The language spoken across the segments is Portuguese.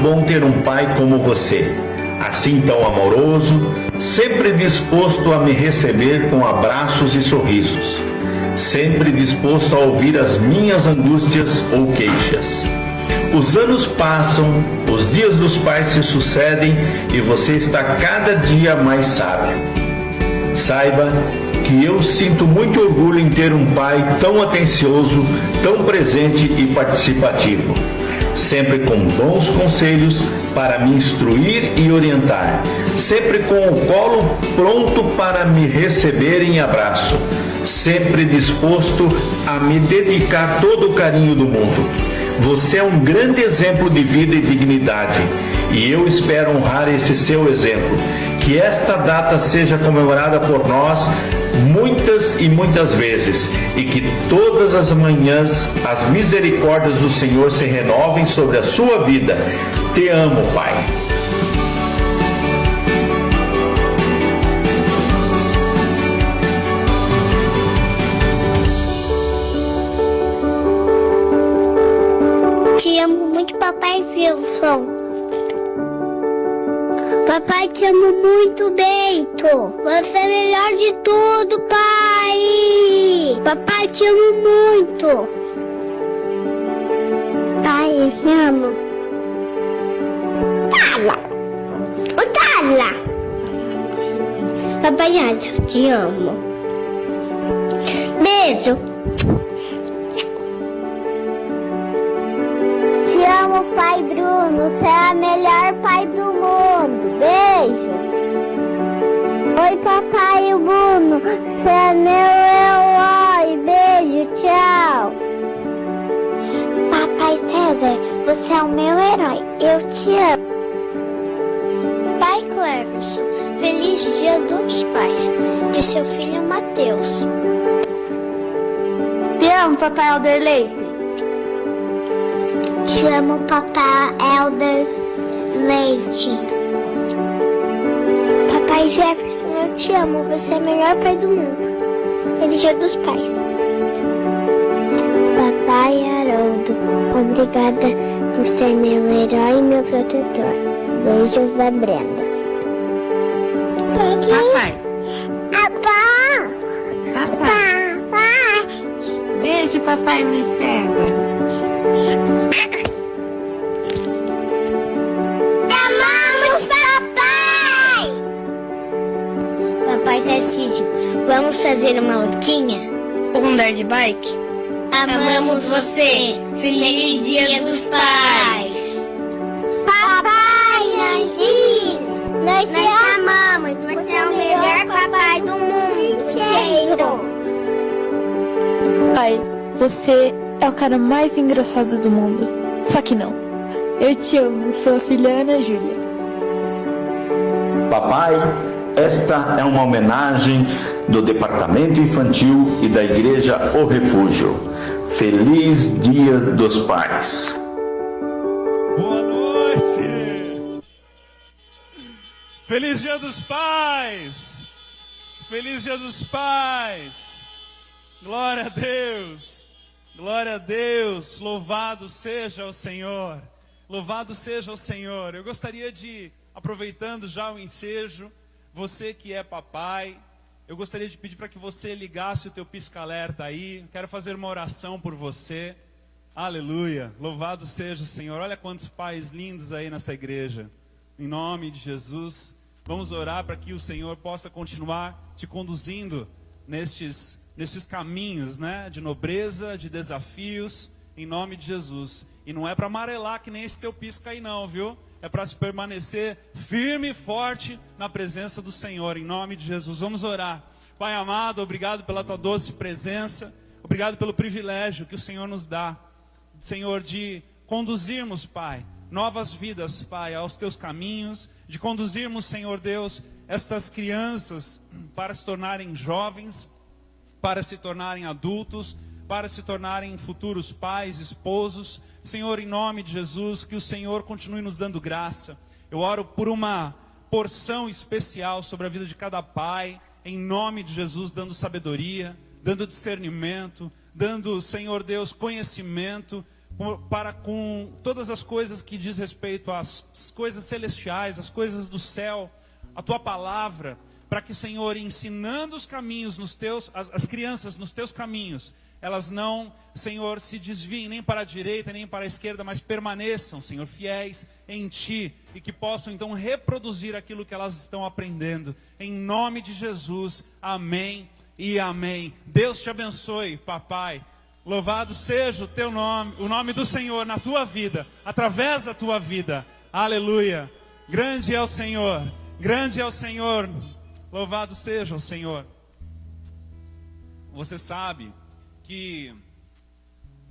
bom ter um pai como você, assim tão amoroso, sempre disposto a me receber com abraços e sorrisos, sempre disposto a ouvir as minhas angústias ou queixas. Os anos passam, os dias dos pais se sucedem e você está cada dia mais sábio. Saiba que eu sinto muito orgulho em ter um pai tão atencioso, tão presente e participativo, sempre com bons conselhos para me instruir e orientar, sempre com o colo pronto para me receber em abraço, sempre disposto a me dedicar todo o carinho do mundo. Você é um grande exemplo de vida e dignidade, e eu espero honrar esse seu exemplo. Que esta data seja comemorada por nós muitas e muitas vezes, e que todas as manhãs as misericórdias do Senhor se renovem sobre a sua vida. Te amo, Pai. Te amo muito, papai Wilson. Papai, te amo muito, Beito. Você é melhor de tudo, pai. Papai, te amo muito. Pai, eu te amo. Tala. O Tala. Papai, eu te amo. Beijo. Te amo, pai Bruno. Você é o melhor pai do mundo. Beijo. Oi, papai Bruno. Você é meu herói. Beijo, tchau. Papai César, você é o meu herói. Eu te amo. Pai Cleverson, feliz Dia dos Pais. De seu filho Mateus. Te amo, papai Alder Leite. Te amo, papai Elder Leite. Papai Jefferson, eu te amo. Você é o melhor pai do mundo. Feliz Dia dos Pais. Papai Haroldo, obrigada por ser meu herói e meu protetor. Beijos da Brenda. Papai. Papá. Papai. Papai. Beijo, papai Luiz César. Amamos, papai! Papai Tarcísio, vamos fazer uma lutinha? Ou andar de bike? Amamos você! Feliz Dia dos Pais! Papai, nós te amamos! Você é o melhor papai do mundo inteiro! Pai, você é o cara mais engraçado do mundo. Só que não. Eu te amo, sua filha Ana Júlia. Papai, esta é uma homenagem do Departamento Infantil e da Igreja O Refúgio. Feliz Dia dos Pais. Boa noite! Feliz Dia dos Pais! Feliz Dia dos Pais! Glória a Deus! Glória a Deus! Louvado seja o Senhor! Louvado seja o Senhor! Eu gostaria de, aproveitando já o ensejo, você que é papai, eu gostaria de pedir para que você ligasse o teu pisca-alerta aí. Quero fazer uma oração por você. Aleluia! Louvado seja o Senhor! Olha quantos pais lindos aí nessa igreja. Em nome de Jesus, vamos orar para que o Senhor possa continuar te conduzindo nestes caminhos, né? De nobreza, de desafios, em nome de Jesus. E não é para amarelar que nem esse teu pisca aí não, viu? É para se permanecer firme e forte na presença do Senhor, em nome de Jesus. Vamos orar. Pai amado, obrigado pela tua doce presença. Obrigado pelo privilégio que o Senhor nos dá, Senhor, de conduzirmos, Pai, novas vidas, Pai, aos teus caminhos. De conduzirmos, Senhor Deus, estas crianças para se tornarem jovens, para se tornarem adultos, para se tornarem futuros pais, esposos. Senhor, em nome de Jesus, que o Senhor continue nos dando graça. Eu oro por uma porção especial sobre a vida de cada pai, em nome de Jesus, dando sabedoria, dando discernimento, dando, Senhor Deus, conhecimento, para com todas as coisas que diz respeito às coisas celestiais, às coisas do céu, a tua palavra, para que, Senhor, ensinando os caminhos as crianças nos teus caminhos, elas não, Senhor, se desviem nem para a direita, nem para a esquerda, mas permaneçam, Senhor, fiéis em Ti, e que possam então reproduzir aquilo que elas estão aprendendo. Em nome de Jesus, amém e amém. Deus te abençoe, papai. Louvado seja o teu nome, o nome do Senhor na tua vida, através da tua vida. Aleluia. Grande é o Senhor, grande é o Senhor. Louvado seja o Senhor. Você sabe que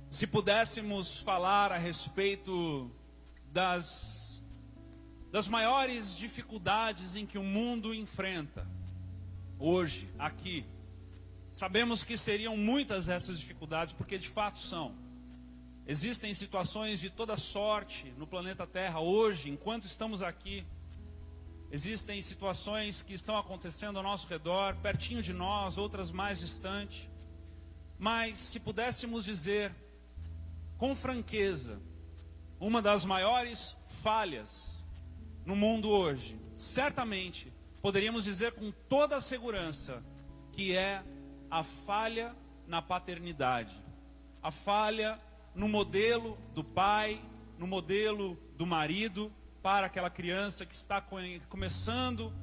se pudéssemos falar a respeito das maiores dificuldades em que o mundo enfrenta hoje, aqui, sabemos que seriam muitas essas dificuldades, porque de fato são. Existem situações de toda sorte no planeta Terra hoje, enquanto estamos aqui. Existem situações que estão acontecendo ao nosso redor, pertinho de nós, outras mais distantes. Mas se pudéssemos dizer com franqueza, uma das maiores falhas no mundo hoje, certamente poderíamos dizer com toda a segurança que é a falha na paternidade, a falha no modelo do pai, no modelo do marido para aquela criança que está começando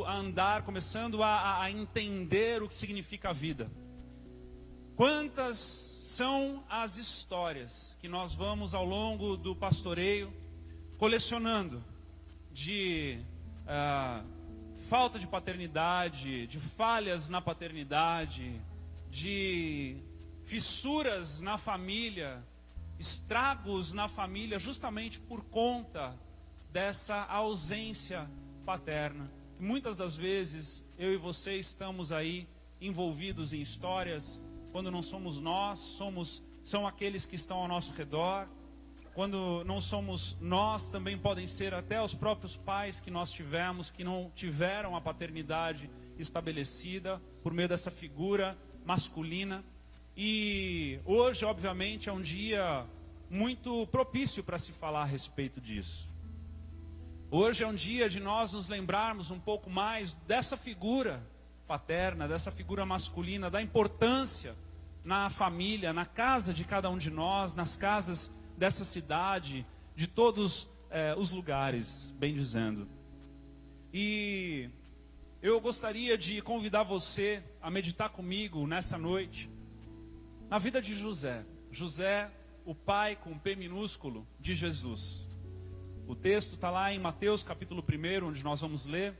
a andar, começando a entender o que significa a vida. Quantas são as histórias que nós vamos ao longo do pastoreio colecionando de falta de paternidade, de falhas na paternidade, de fissuras na família, estragos na família, justamente por conta dessa ausência paterna. Muitas das vezes eu e você estamos aí envolvidos em histórias quando não somos nós, são aqueles que estão ao nosso redor. Quando não somos nós, também podem ser até os próprios pais que nós tivemos, que não tiveram a paternidade estabelecida por meio dessa figura masculina. E hoje, obviamente, é um dia muito propício para se falar a respeito disso. Hoje é um dia de nós nos lembrarmos um pouco mais dessa figura paterna, dessa figura masculina, da importância na família, na casa de cada um de nós, nas casas dessa cidade, de todos os lugares, bem dizendo. E eu gostaria de convidar você a meditar comigo nessa noite na vida de José. José, o pai com P minúsculo de Jesus. O texto está lá em Mateus capítulo 1, onde nós vamos ler.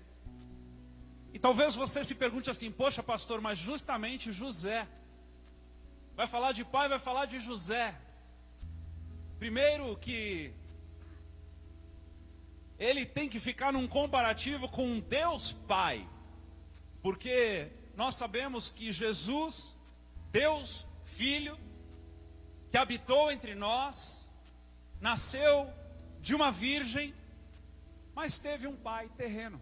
E talvez você se pergunte assim: poxa, pastor, mas justamente José. Vai falar de pai, vai falar de José. Primeiro que ele tem que ficar num comparativo com Deus Pai. Porque nós sabemos que Jesus, Deus Filho, que habitou entre nós, nasceu de uma virgem, mas teve um pai terreno.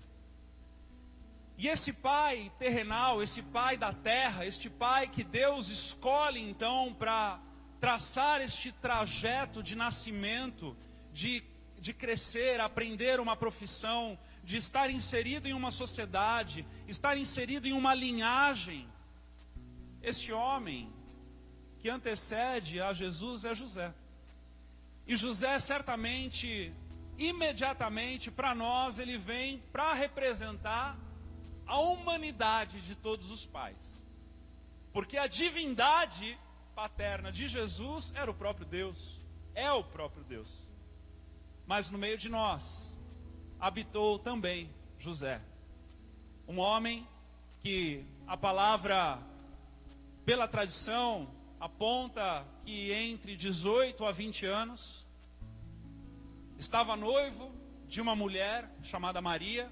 E esse pai terrenal, esse pai da terra, este pai que Deus escolhe então para traçar este trajeto de nascimento, de crescer, aprender uma profissão, de estar inserido em uma sociedade, estar inserido em uma linhagem. Este homem que antecede a Jesus é José. E José certamente, imediatamente para nós, ele vem para representar a humanidade de todos os pais. Porque a divindade paterna de Jesus era o próprio Deus, é o próprio Deus. Mas no meio de nós habitou também José, um homem que a palavra, pela tradição, aponta que entre 18 a 20 anos, estava noivo de uma mulher chamada Maria,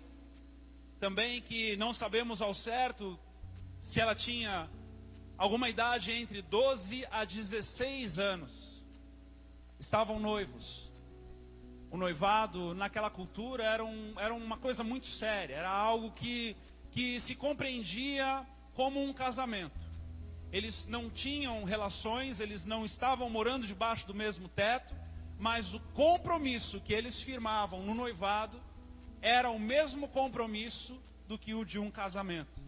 também que não sabemos ao certo se ela tinha alguma idade entre 12 a 16 anos. Estavam noivos. O noivado naquela cultura era uma coisa muito séria, era algo que se compreendia como um casamento. eles não tinham relações, eles não estavam morando debaixo do mesmo teto, mas o compromisso que eles firmavam no noivado era o mesmo compromisso do que o de um casamento.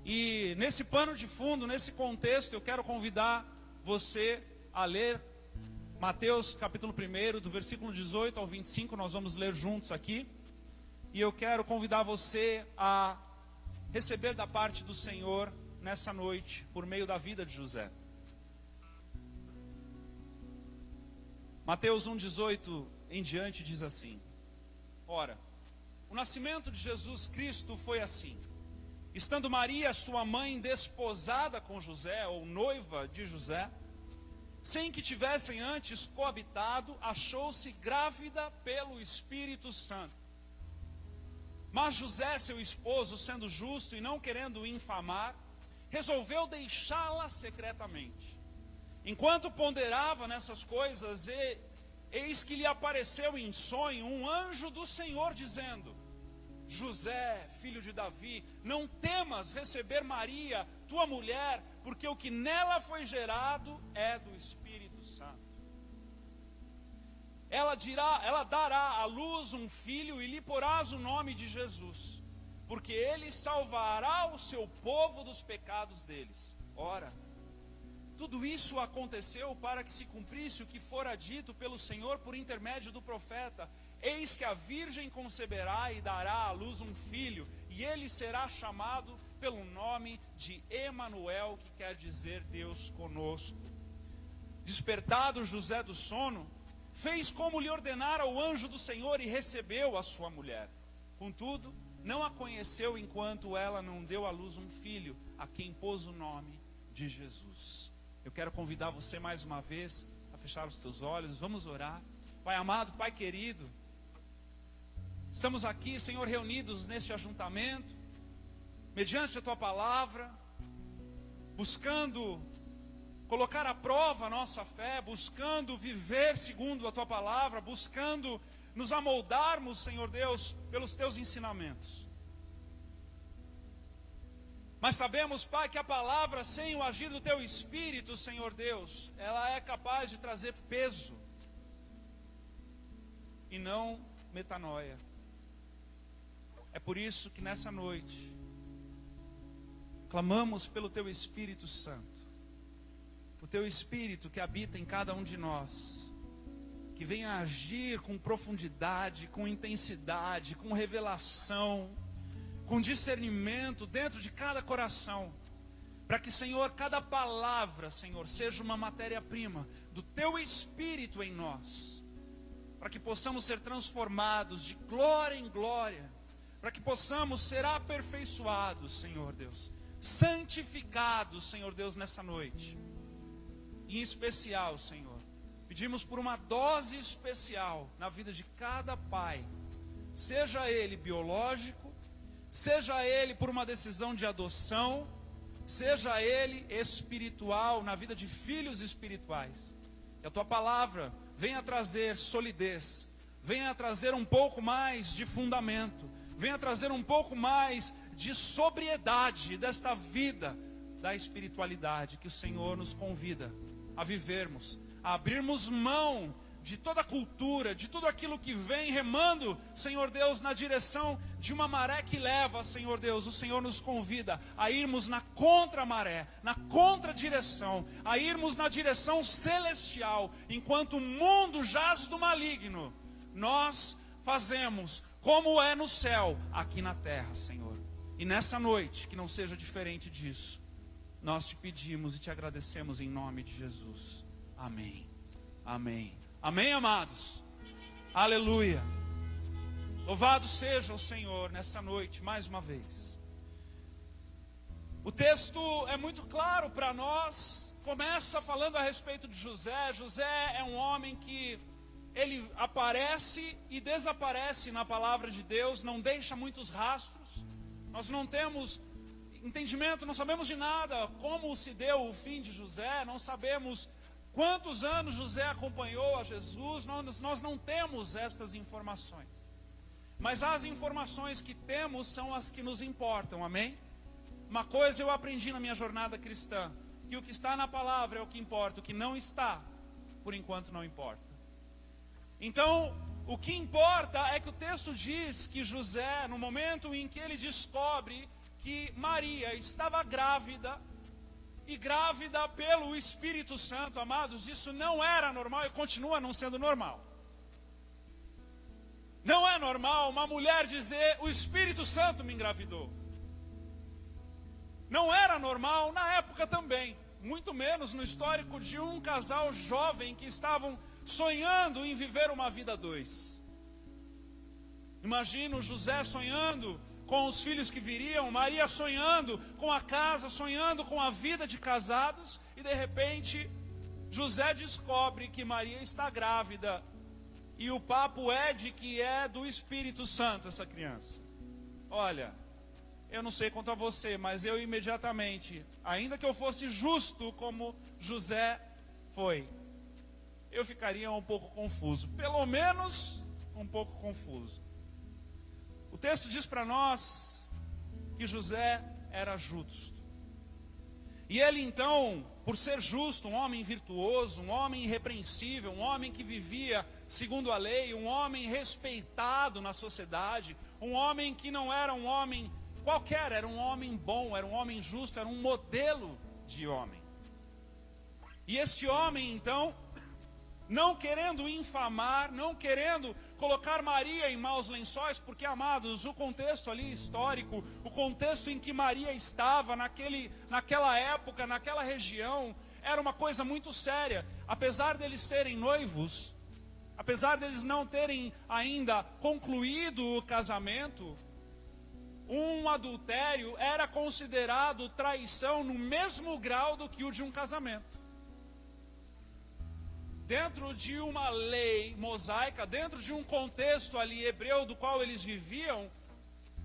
E nesse pano de fundo, nesse contexto, eu quero convidar você a ler Mateus capítulo 1, do versículo 18 ao 25, nós vamos ler juntos aqui. E eu quero convidar você a receber da parte do Senhor nessa noite, por meio da vida de José. Mateus 1,18 em diante diz assim: Ora, o nascimento de Jesus Cristo foi assim. Estando Maria, sua mãe, desposada com José, ou noiva de José, sem que tivessem antes coabitado, achou-se grávida pelo Espírito Santo. Mas José, seu esposo, sendo justo e não querendo infamar, resolveu deixá-la secretamente. Enquanto ponderava nessas coisas, eis que lhe apareceu em sonho um anjo do Senhor, dizendo: José, filho de Davi, não temas receber Maria, tua mulher, porque o que nela foi gerado é do Espírito Santo. Ela dará à luz um filho e lhe porás o nome de Jesus, porque ele salvará o seu povo dos pecados deles. Ora, tudo isso aconteceu para que se cumprisse o que fora dito pelo Senhor por intermédio do profeta: eis que a virgem conceberá e dará à luz um filho, e ele será chamado pelo nome de Emanuel, que quer dizer Deus conosco. Despertado José do sono, fez como lhe ordenara o anjo do Senhor e recebeu a sua mulher. Contudo, não a conheceu enquanto ela não deu à luz um filho, a quem pôs o nome de Jesus. Eu quero convidar você mais uma vez a fechar os teus olhos. Vamos orar. Pai amado, Pai querido, estamos aqui, Senhor, reunidos neste ajuntamento, mediante a Tua palavra, buscando colocar à prova a nossa fé, buscando viver segundo a Tua palavra, buscando nos amoldarmos, Senhor Deus, pelos Teus ensinamentos. Mas sabemos, Pai, que a palavra, sem o agir do Teu Espírito, Senhor Deus, ela é capaz de trazer peso e não metanoia. É por isso que nessa noite clamamos pelo Teu Espírito Santo, o Teu Espírito que habita em cada um de nós, que venha agir com profundidade, com intensidade, com revelação, com discernimento dentro de cada coração, para que, Senhor, cada palavra, Senhor, seja uma matéria-prima do Teu Espírito em nós, para que possamos ser transformados de glória em glória, para que possamos ser aperfeiçoados, Senhor Deus, santificados, Senhor Deus, nessa noite. Em especial, Senhor, pedimos por uma dose especial na vida de cada pai, seja ele biológico, seja ele por uma decisão de adoção, seja ele espiritual, na vida de filhos espirituais. Que a Tua palavra venha trazer solidez, venha trazer um pouco mais de fundamento, venha trazer um pouco mais de sobriedade desta vida da espiritualidade que o Senhor nos convida a vivermos, a abrirmos mão de toda a cultura, de tudo aquilo que vem remando, Senhor Deus, na direção de uma maré que leva, Senhor Deus. O Senhor nos convida a irmos na contramaré, na contradireção, a irmos na direção celestial. Enquanto o mundo jaz do maligno, nós fazemos como é no céu, aqui na terra, Senhor. E nessa noite, que não seja diferente disso, nós Te pedimos e Te agradecemos em nome de Jesus. Amém. Amém. Amém, amados? Aleluia. Louvado seja o Senhor nessa noite, mais uma vez. O texto é muito claro para nós. Começa falando a respeito de José. José é um homem que ele aparece e desaparece na palavra de Deus, não deixa muitos rastros. Nós não temos entendimento, não sabemos de nada como se deu o fim de José, não sabemos quantos anos José acompanhou a Jesus, nós não temos essas informações. Mas as informações que temos são as que nos importam, amém? Uma coisa eu aprendi na minha jornada cristã: que o que está na palavra é o que importa, o que não está, por enquanto não importa. Então, o que importa é que o texto diz que José, no momento em que ele descobre que Maria estava grávida, e grávida pelo Espírito Santo, amados, isso não era normal e continua não sendo normal. Não é normal uma mulher dizer, o Espírito Santo me engravidou. Não era normal na época também, muito menos no histórico de um casal jovem que estavam sonhando em viver uma vida a dois. Imagino José sonhando com os filhos que viriam, Maria sonhando com a casa, sonhando com a vida de casados, e de repente José descobre que Maria está grávida, e o papo é de que é do Espírito Santo essa criança. Olha, eu não sei quanto a você, mas eu imediatamente, ainda que eu fosse justo como José foi, eu ficaria um pouco confuso, pelo menos um pouco confuso. O texto diz para nós que José era justo. E ele então, por ser justo, um homem virtuoso, um homem irrepreensível, um homem que vivia segundo a lei, um homem respeitado na sociedade, um homem que não era um homem qualquer, era um homem bom, era um homem justo, era um modelo de homem. E este homem então, não querendo infamar, não querendo colocar Maria em maus lençóis, porque, amados, o contexto ali histórico, o contexto em que Maria estava naquela época, naquela região, era uma coisa muito séria. Apesar deles serem noivos, apesar deles não terem ainda concluído o casamento, um adultério era considerado traição no mesmo grau do que o de um casamento. Dentro de uma lei mosaica, dentro de um contexto ali hebreu do qual eles viviam,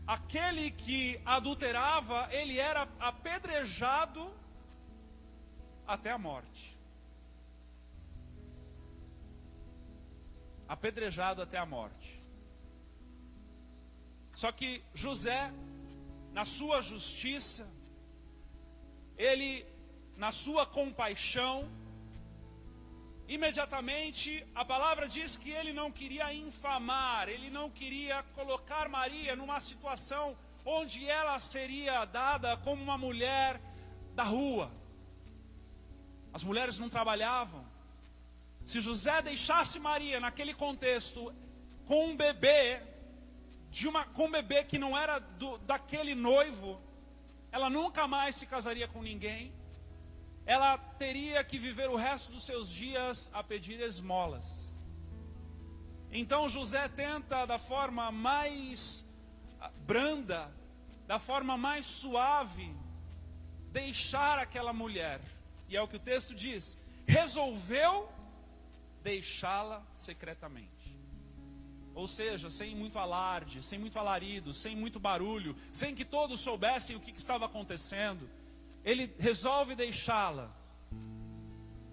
aquele que adulterava, ele era apedrejado até a morte. Apedrejado até a morte. Só que José, na sua justiça, ele, na sua compaixão, imediatamente a palavra diz que ele não queria infamar, ele não queria colocar Maria numa situação onde ela seria dada como uma mulher da rua. As mulheres não trabalhavam. Se José deixasse Maria naquele contexto com um bebê, com um bebê que não era daquele noivo, ela nunca mais se casaria com ninguém. Ela teria que viver o resto dos seus dias a pedir esmolas. Então José tenta da forma mais branda, da forma mais suave, deixar aquela mulher. E é o que o texto diz: resolveu deixá-la secretamente. Ou seja, sem muito alarde, sem muito alarido, sem muito barulho, sem que todos soubessem o que estava acontecendo. Ele resolve deixá-la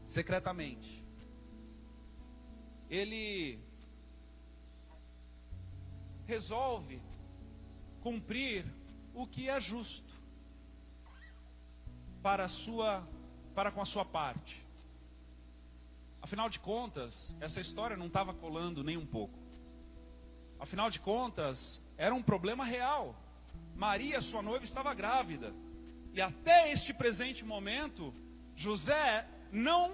secretamente. Ele resolve cumprir o que é justo para com a sua parte. Afinal de contas, essa história não estava colando nem um pouco. Afinal de contas, era um problema real. Maria, sua noiva, estava grávida. E até este presente momento, José não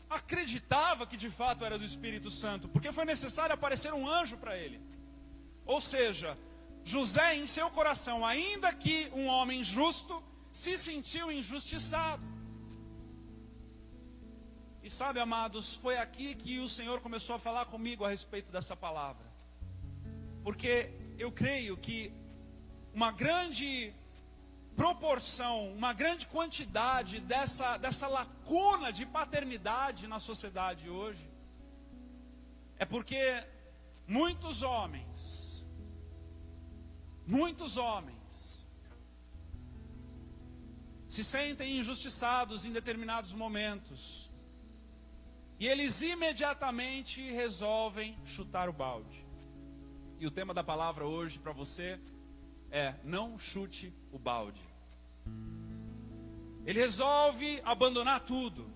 acreditava que de fato era do Espírito Santo, porque foi necessário aparecer um anjo para ele. Ou seja, José em seu coração, ainda que um homem justo, se sentiu injustiçado. E sabe, amados, foi aqui que o Senhor começou a falar comigo a respeito dessa palavra. Porque eu creio que uma grande proporção, uma grande quantidade dessa lacuna de paternidade na sociedade hoje é porque muitos homens se sentem injustiçados em determinados momentos e eles imediatamente resolvem chutar o balde. E o tema da palavra hoje para você é: não chute o balde. Ele resolve abandonar tudo.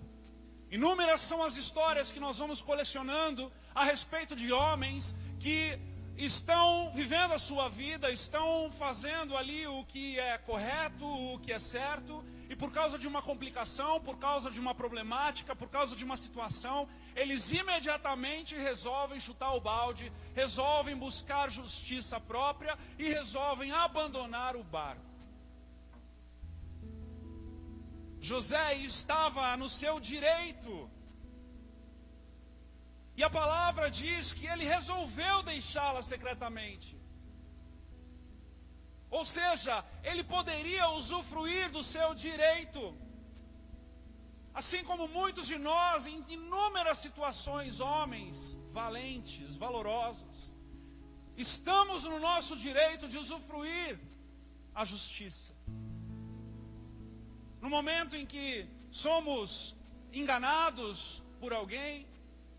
Inúmeras são as histórias que nós vamos colecionando a respeito de homens que estão vivendo a sua vida, estão fazendo ali o que é correto, o que é certo, e por causa de uma complicação, por causa de uma problemática, por causa de uma situação, eles imediatamente resolvem chutar o balde, resolvem buscar justiça própria e resolvem abandonar o barco. José estava no seu direito. E a palavra diz que ele resolveu deixá-la secretamente. Ou seja, ele poderia usufruir do seu direito. Assim como muitos de nós, em inúmeras situações, homens valentes, valorosos, estamos no nosso direito de usufruir a justiça. No momento em que somos enganados por alguém,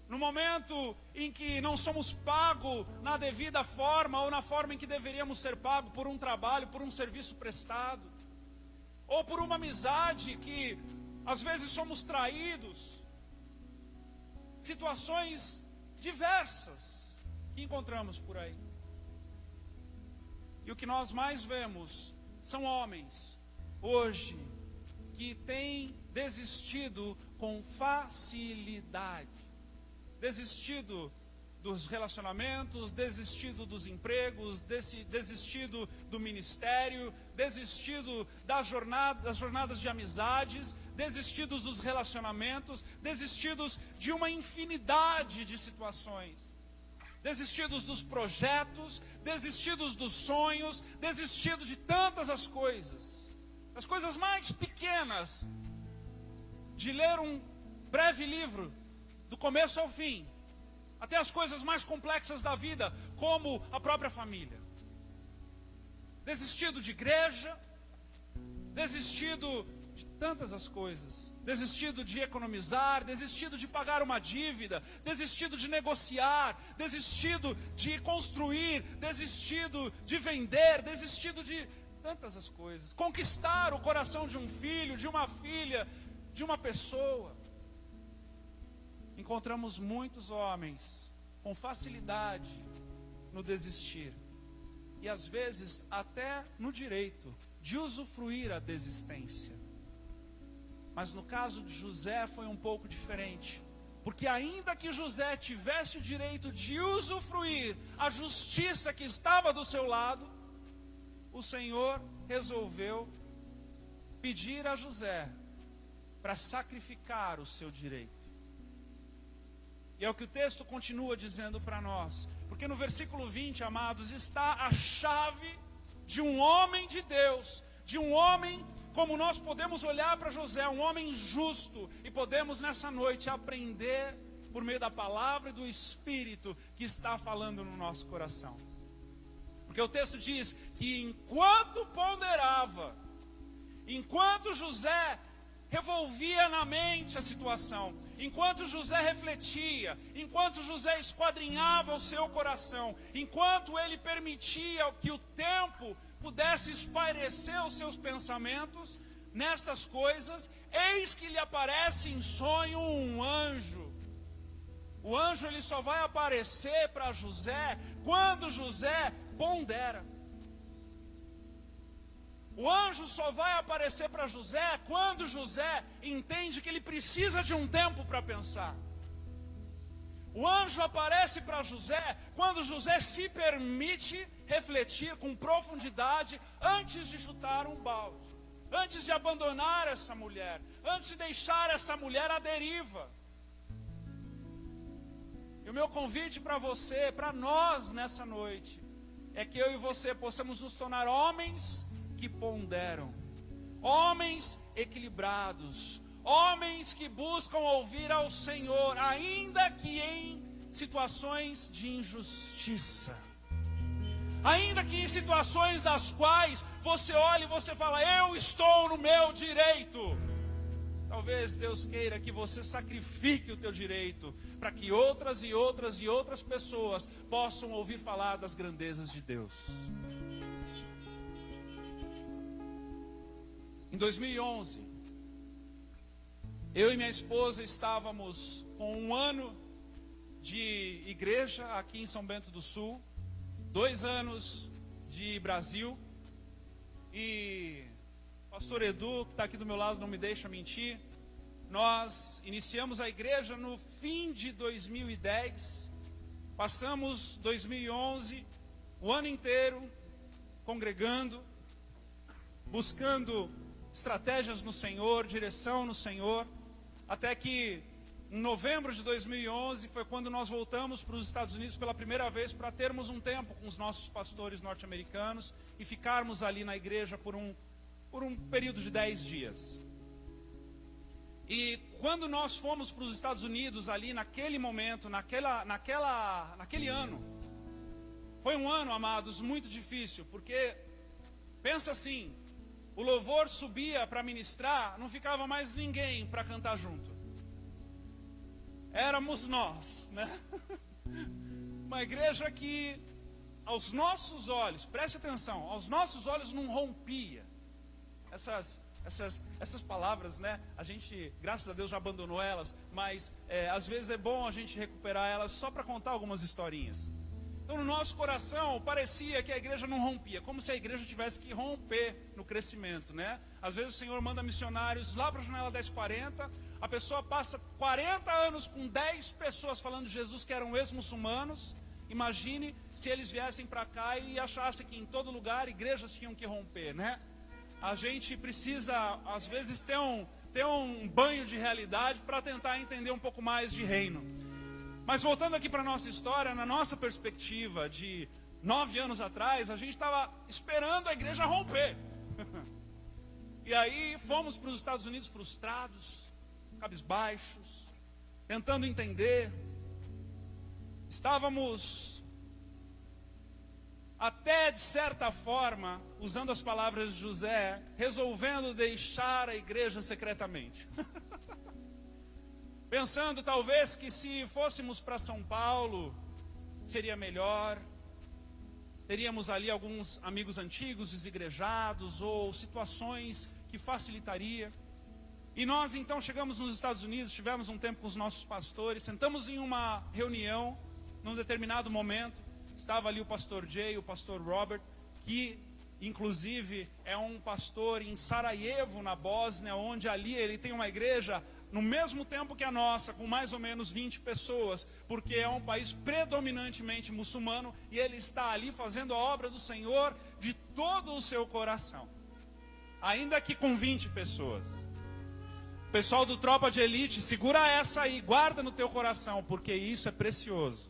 no momento em que não somos pagos na devida forma ou na forma em que deveríamos ser pagos por um trabalho, por um serviço prestado, ou por uma amizade que às vezes somos traídos, situações diversas que encontramos por aí. E o que nós mais vemos são homens hoje que têm desistido com facilidade. Desistido dos relacionamentos, desistido dos empregos, desistido do ministério, desistido das jornadas de amizades, desistidos dos relacionamentos, desistidos de uma infinidade de situações. Desistidos dos projetos, desistidos dos sonhos, desistidos de tantas as coisas. As coisas mais pequenas, de ler um breve livro, do começo ao fim, até as coisas mais complexas da vida, como a própria família. Desistido de igreja, desistido de tantas as coisas, desistido de economizar, desistido de pagar uma dívida, desistido de negociar, desistido de construir, desistido de vender, desistido de tantas as coisas, conquistar o coração de um filho, de uma filha, de uma pessoa. Encontramos muitos homens com facilidade no desistir e às vezes até no direito de usufruir a desistência. Mas no caso de José foi um pouco diferente, porque ainda que José tivesse o direito de usufruir a justiça que estava do seu lado, o Senhor resolveu pedir a José para sacrificar o seu direito. E é o que o texto continua dizendo para nós, porque no versículo 20, amados, está a chave de um homem de Deus, de um homem como nós podemos olhar para José, um homem justo, e podemos nessa noite aprender por meio da palavra e do Espírito que está falando no nosso coração. Porque o texto diz que enquanto ponderava, enquanto José revolvia na mente a situação, enquanto José refletia, enquanto José esquadrinhava o seu coração, enquanto ele permitia que o tempo pudesse espairecer os seus pensamentos nessas coisas, eis que lhe aparece em sonho um anjo. O anjo ele só vai aparecer para José quando José pondera. O anjo só vai aparecer para José quando José entende que ele precisa de um tempo para pensar. O anjo aparece para José quando José se permite refletir com profundidade antes de chutar um balde, antes de abandonar essa mulher, antes de deixar essa mulher à deriva. E o meu convite para você, para nós nessa noite, é que eu e você possamos nos tornar homens que ponderam, homens equilibrados, homens que buscam ouvir ao Senhor, ainda que em situações de injustiça, ainda que em situações das quais você olha e você fala, eu estou no meu direito. Talvez Deus queira que você sacrifique o teu direito, para que outras e outras e outras pessoas possam ouvir falar das grandezas de Deus. Em 2011, Eu e minha esposa estávamos com um ano de igreja aqui em São Bento do Sul, 2 anos de Brasil, e pastor Edu, que está aqui do meu lado, não me deixa mentir, nós iniciamos a igreja no fim de 2010, passamos 2011, o ano inteiro, congregando, buscando estratégias no Senhor, direção no Senhor, até que em novembro de 2011 foi quando nós voltamos para os Estados Unidos pela primeira vez para termos um tempo com os nossos pastores norte-americanos e ficarmos ali na igreja por um período de 10 dias. E quando nós fomos para os Estados Unidos ali naquele momento, naquele ano, foi um ano, amados, muito difícil, porque pensa assim, o louvor subia para ministrar, não ficava mais ninguém para cantar junto. Éramos nós, né? Uma igreja que, aos nossos olhos, preste atenção, aos nossos olhos não rompia. Essas palavras, né? A gente, graças a Deus, já abandonou elas, mas às vezes é bom a gente recuperar elas só para contar algumas historinhas. Então, no nosso coração, parecia que a igreja não rompia, como se a igreja tivesse que romper no crescimento, né? Às vezes o Senhor manda missionários lá para a janela 1040, a pessoa passa 40 anos com 10 pessoas falando de Jesus que eram ex-muçulmanos. Imagine se eles viessem para cá e achassem que em todo lugar igrejas tinham que romper, né? A gente precisa, às vezes, ter um banho de realidade para tentar entender um pouco mais de reino. Mas voltando aqui para a nossa história, na nossa perspectiva de 9 anos atrás, a gente estava esperando a igreja romper. E aí fomos para os Estados Unidos frustrados, cabisbaixos, tentando entender. Estávamos até de certa forma, usando as palavras de José, resolvendo deixar a igreja secretamente. Pensando talvez que se fôssemos para São Paulo, seria melhor. Teríamos ali alguns amigos antigos, desigrejados, ou situações que facilitaria. E nós então chegamos nos Estados Unidos, tivemos um tempo com os nossos pastores, sentamos em uma reunião, num determinado momento, estava ali o pastor Jay, o pastor Robert, que inclusive é um pastor em Sarajevo, na Bósnia, onde ali ele tem uma igreja no mesmo tempo que a nossa, com mais ou menos 20 pessoas, porque é um país predominantemente muçulmano, e ele está ali fazendo a obra do Senhor de todo o seu coração, ainda que com 20 pessoas. Pessoal do Tropa de Elite, segura essa aí, guarda no teu coração, porque isso é precioso.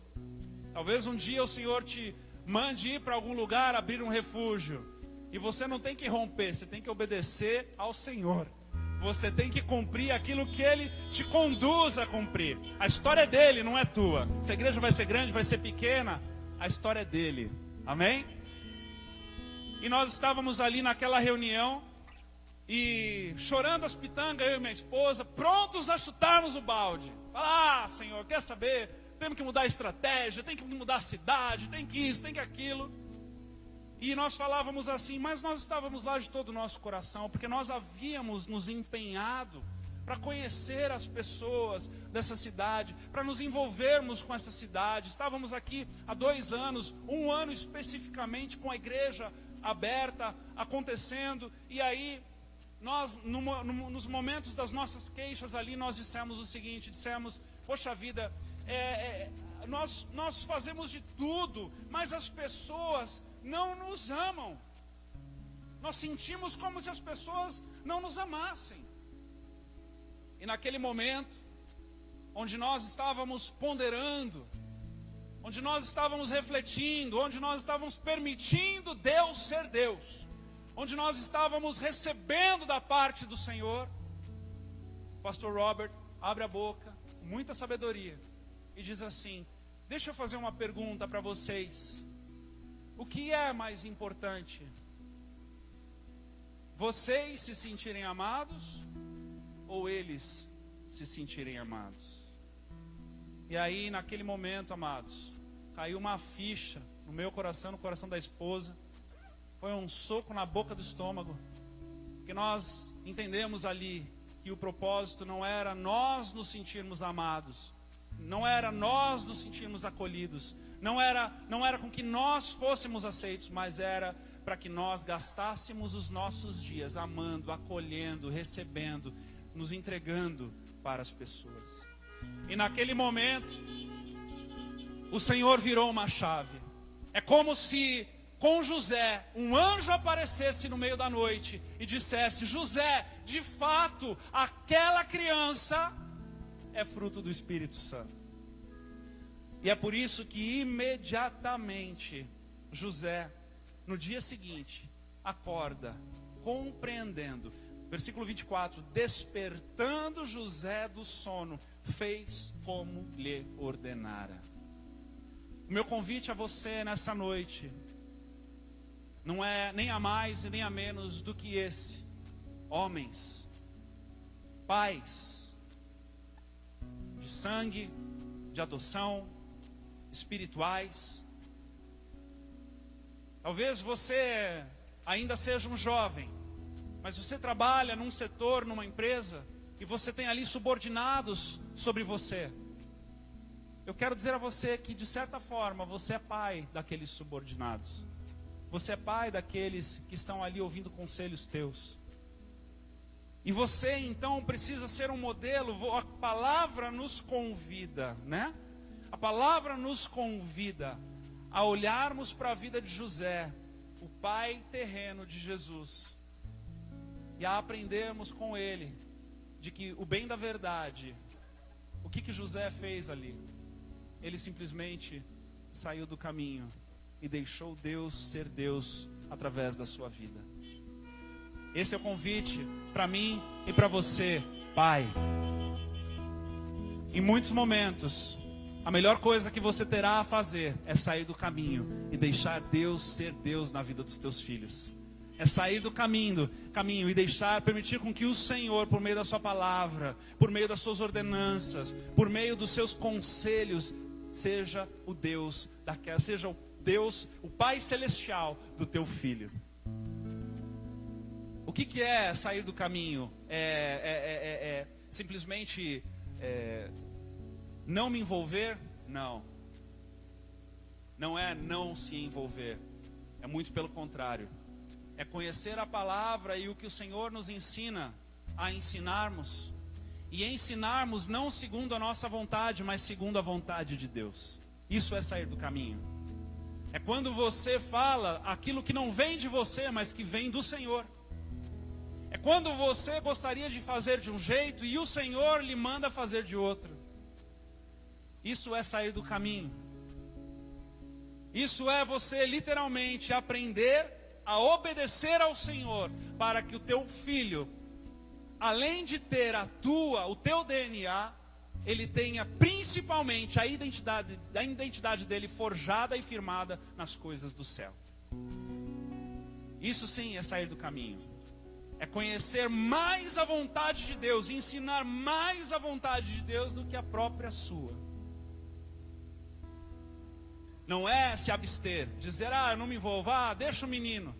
Talvez um dia o Senhor te mande ir para algum lugar, abrir um refúgio, e você não tem que romper, você tem que obedecer ao Senhor. Você tem que cumprir aquilo que Ele te conduz a cumprir. A história é dele, não é tua. Se a igreja vai ser grande, vai ser pequena, a história é dele. Amém? E nós estávamos ali naquela reunião, e chorando as pitangas, eu e minha esposa, prontos a chutarmos o balde. Ah, Senhor, quer saber? Temos que mudar a estratégia, tem que mudar a cidade, tem que isso, tem que aquilo. E nós falávamos assim, mas nós estávamos lá de todo o nosso coração, porque nós havíamos nos empenhado para conhecer as pessoas dessa cidade, para nos envolvermos com essa cidade. Estávamos aqui há 2 anos, 1 ano especificamente, com a igreja aberta, acontecendo, e aí nós, nos momentos das nossas queixas ali, nós dissemos o seguinte, poxa vida, nós fazemos de tudo, mas as pessoas não nos amam. Nós sentimos como se as pessoas não nos amassem. E naquele momento, onde nós estávamos ponderando, onde nós estávamos refletindo, onde nós estávamos permitindo Deus ser Deus, onde nós estávamos recebendo da parte do Senhor, o pastor Robert abre a boca, com muita sabedoria, e diz assim: deixa eu fazer uma pergunta para vocês. O que é mais importante? Vocês se sentirem amados ou eles se sentirem amados? E aí, naquele momento, amados, caiu uma ficha no meu coração, no coração da esposa. Foi um soco na boca do estômago, porque nós entendemos ali que o propósito não era nós nos sentirmos amados, não era nós nos sentirmos acolhidos, não era com que nós fôssemos aceitos, mas era para que nós gastássemos os nossos dias amando, acolhendo, recebendo, nos entregando para as pessoas. E naquele momento, o Senhor virou uma chave. É como se com José, um anjo aparecesse no meio da noite e dissesse: José, de fato, aquela criança é fruto do Espírito Santo. E é por isso que imediatamente José, no dia seguinte, acorda, compreendendo. Versículo 24: despertando José do sono, fez como lhe ordenara. O meu convite a você nessa noite não é nem a mais e nem a menos do que esse. Homens, pais, de sangue, de adoção, espirituais. Talvez você ainda seja um jovem, mas você trabalha num setor, numa empresa, e você tem ali subordinados sobre você. Eu quero dizer a você que, de certa forma, você é pai daqueles subordinados. Você é pai daqueles que estão ali ouvindo conselhos teus. E você, então, precisa ser um modelo. A palavra nos convida, né? A palavra nos convida a olharmos para a vida de José, o pai terreno de Jesus, e a aprendermos com ele de que o bem da verdade, o que José fez ali? Ele simplesmente saiu do caminho e deixou Deus ser Deus através da sua vida. Esse é o convite para mim e para você, pai. Em muitos momentos, a melhor coisa que você terá a fazer é sair do caminho e deixar Deus ser Deus na vida dos teus filhos. É sair do caminho e permitir com que o Senhor, por meio da sua palavra, por meio das suas ordenanças, por meio dos seus conselhos, seja o Deus seja o Deus, o Pai Celestial do teu filho. O que é sair do caminho? Simplesmente não me envolver? Não. Não é não se envolver. É muito pelo contrário. É conhecer a palavra e o que o Senhor nos ensina a ensinarmos. E ensinarmos não segundo a nossa vontade, mas segundo a vontade de Deus. Isso é sair do caminho. É quando você fala aquilo que não vem de você, mas que vem do Senhor. É quando você gostaria de fazer de um jeito e o Senhor lhe manda fazer de outro. Isso é sair do caminho. Isso é você literalmente aprender a obedecer ao Senhor, para que o teu filho, além de ter o teu DNA, ele tenha principalmente a identidade dele forjada e firmada nas coisas do céu. Isso sim é sair do caminho. É conhecer mais a vontade de Deus, ensinar mais a vontade de Deus do que a própria sua. Não é se abster, dizer, eu não me envolvo, deixa o menino,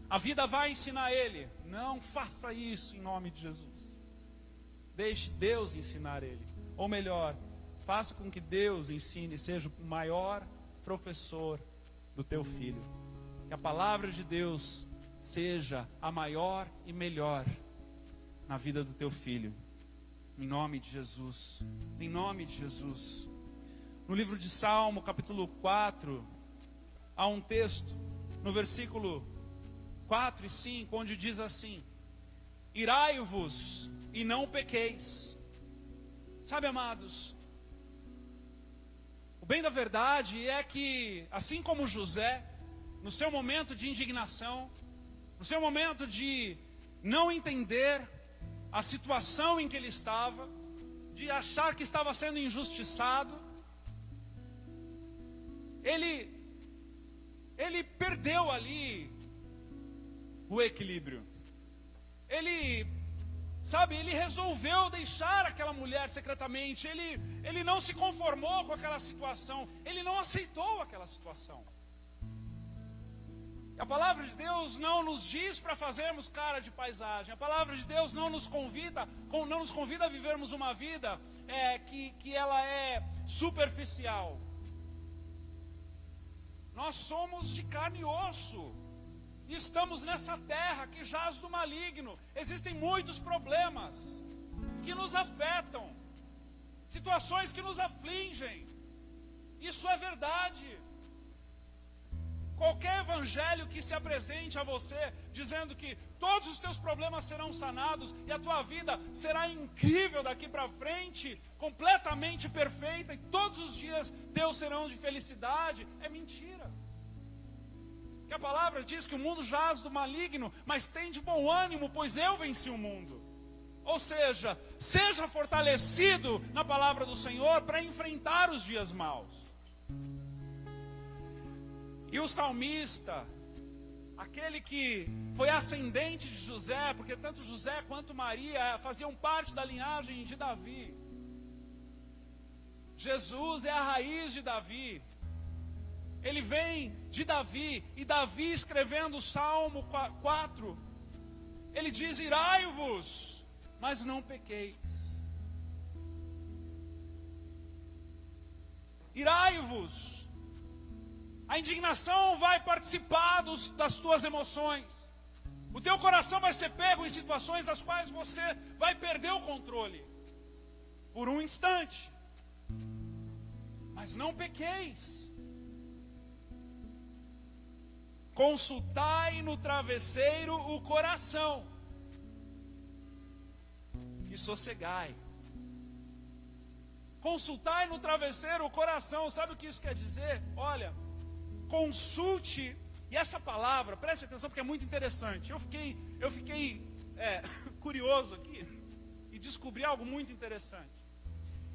a vida vai ensinar ele. Não faça isso em nome de Jesus. Deixe Deus ensinar ele. Ou melhor, faça com que Deus ensine, seja o maior professor do teu filho. Que a palavra de Deus seja a maior e melhor na vida do teu filho. Em nome de Jesus. Em nome de Jesus. No livro de Salmo, capítulo 4, há um texto, no versículo 4 e 5, onde diz assim: irai-vos e não pequeis. Sabe, amados, o bem da verdade é que, assim como José, no seu momento de indignação, no seu momento de não entender a situação em que ele estava, de achar que estava sendo injustiçado, ele perdeu ali o equilíbrio. Ele resolveu deixar aquela mulher secretamente. Ele não se conformou com aquela situação. Ele não aceitou aquela situação. A palavra de Deus não nos nos diz para fazermos cara de paisagem. A palavra de Deus não nos convida a vivermos uma vida que ela é superficial. Nós somos de carne e osso. E estamos nessa terra que jaz do maligno. Existem muitos problemas que nos afetam. Situações que nos afligem. Isso é verdade. Qualquer evangelho que se apresente a você dizendo que todos os teus problemas serão sanados e a tua vida será incrível daqui para frente, completamente perfeita, e todos os dias teus serão de felicidade, é mentira. Que a palavra diz que o mundo jaz do maligno, mas tem de bom ânimo, pois eu venci o mundo. Ou seja, seja fortalecido na palavra do Senhor para enfrentar os dias maus. E o salmista, aquele que foi ascendente de José, porque tanto José quanto Maria faziam parte da linhagem de Davi. Jesus é a raiz de Davi. Ele vem de Davi, e Davi, escrevendo o Salmo 4, ele diz: irai-vos, mas não pequeis. Irai-vos. A indignação vai participar das tuas emoções. O teu coração vai ser pego em situações das quais você vai perder o controle. Por um instante. Mas não pequeis. Consultai no travesseiro o coração. E sossegai. Consultai no travesseiro o coração. Sabe o que isso quer dizer? Olha, consulte, e essa palavra, preste atenção porque é muito interessante. Eu fiquei curioso aqui e descobri algo muito interessante.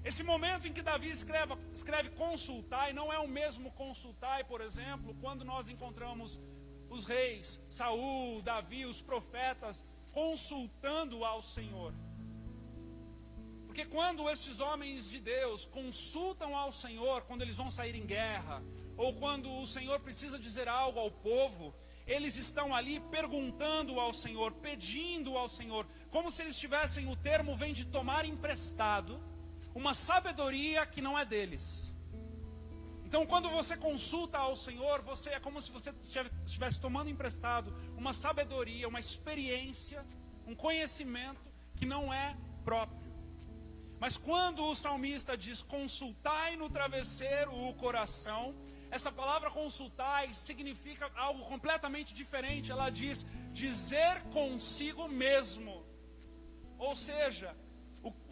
Esse momento em que Davi escreve consultai, não é o mesmo consultai, por exemplo, quando nós encontramos os reis, Saul, Davi, os profetas, consultando ao Senhor. Porque quando estes homens de Deus consultam ao Senhor, quando eles vão sair em guerra, ou quando o Senhor precisa dizer algo ao povo, eles estão ali perguntando ao Senhor, pedindo ao Senhor, como se eles tivessem, o termo vem de tomar emprestado, uma sabedoria que não é deles. Então quando você consulta ao Senhor, é como se você estivesse tomando emprestado uma sabedoria, uma experiência, um conhecimento que não é próprio. Mas quando o salmista diz consultai no travesseiro o coração, essa palavra consultai significa algo completamente diferente. Ela diz dizer consigo mesmo. Ou seja,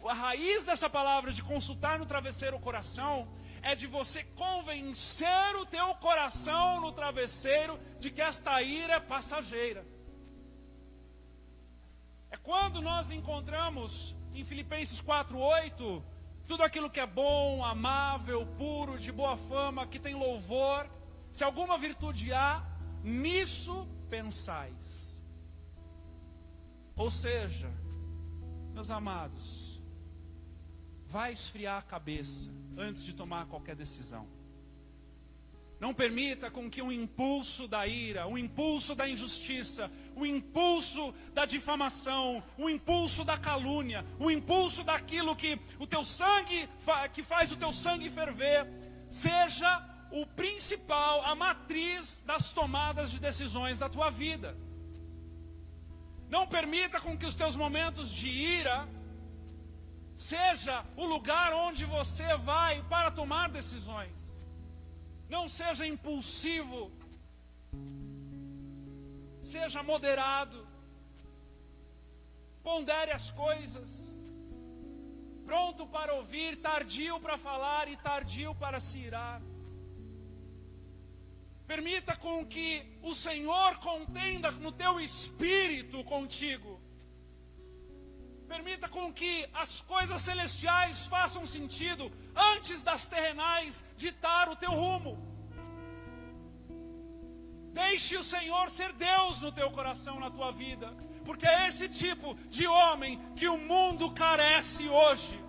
a raiz dessa palavra de consultar no travesseiro o coração é de você convencer o teu coração no travesseiro de que esta ira é passageira. É quando nós encontramos em Filipenses 4:8, tudo aquilo que é bom, amável, puro, de boa fama, que tem louvor, se alguma virtude há, nisso pensais. Ou seja, meus amados, vai esfriar a cabeça antes de tomar qualquer decisão. Não permita com que o impulso da ira, o impulso da injustiça, o impulso da difamação, o impulso da calúnia, o impulso daquilo que o teu sangue, que faz o teu sangue ferver, seja o principal, a matriz das tomadas de decisões da tua vida. Não permita com que os teus momentos de ira seja o lugar onde você vai para tomar decisões. Não seja impulsivo, seja moderado, pondere as coisas, pronto para ouvir, tardio para falar e tardio para se irar. Permita com que o Senhor contenda no teu espírito contigo. Permita com que as coisas celestiais façam sentido antes das terrenais ditar o teu rumo. Deixe o Senhor ser Deus no teu coração, na tua vida, porque é esse tipo de homem que o mundo carece hoje.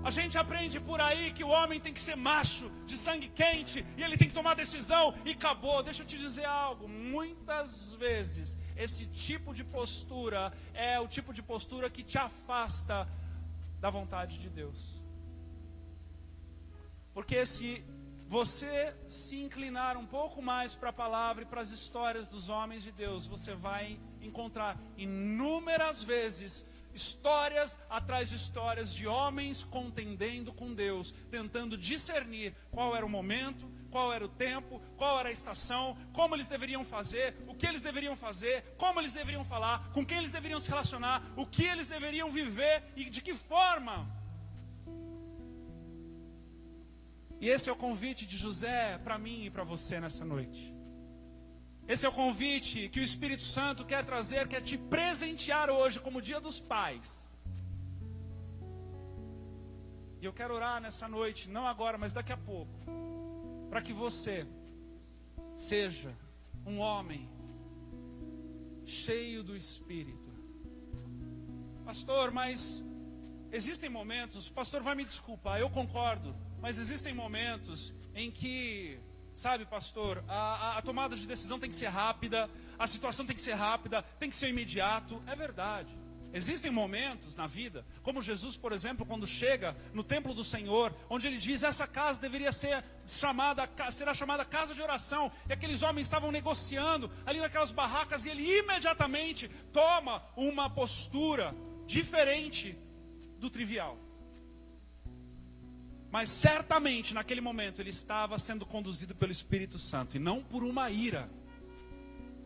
A gente aprende por aí que o homem tem que ser macho, de sangue quente, e ele tem que tomar decisão e acabou. Deixa eu te dizer algo, muitas vezes esse tipo de postura é o tipo de postura que te afasta da vontade de Deus. Porque se você se inclinar um pouco mais para a palavra e para as histórias dos homens de Deus, você vai encontrar inúmeras vezes histórias atrás de histórias de homens contendendo com Deus, tentando discernir qual era o momento, qual era o tempo, qual era a estação, como eles deveriam fazer, o que eles deveriam fazer, como eles deveriam falar, com quem eles deveriam se relacionar, o que eles deveriam viver e de que forma. E esse é o convite de José para mim e para você nessa noite. Esse é o convite que o Espírito Santo quer trazer, quer te presentear hoje como Dia dos Pais. E eu quero orar nessa noite, não agora, mas daqui a pouco, para que você seja um homem cheio do Espírito. Pastor, mas existem momentos, o pastor vai me desculpar, eu concordo, mas existem momentos em que, sabe, pastor, a tomada de decisão tem que ser rápida, a situação tem que ser rápida, tem que ser imediato. É verdade. Existem momentos na vida, como Jesus, por exemplo, quando chega no templo do Senhor, onde ele diz, essa casa deveria será chamada casa de oração, e aqueles homens estavam negociando ali naquelas barracas, e ele imediatamente toma uma postura diferente do trivial. Mas certamente naquele momento ele estava sendo conduzido pelo Espírito Santo e não por uma ira.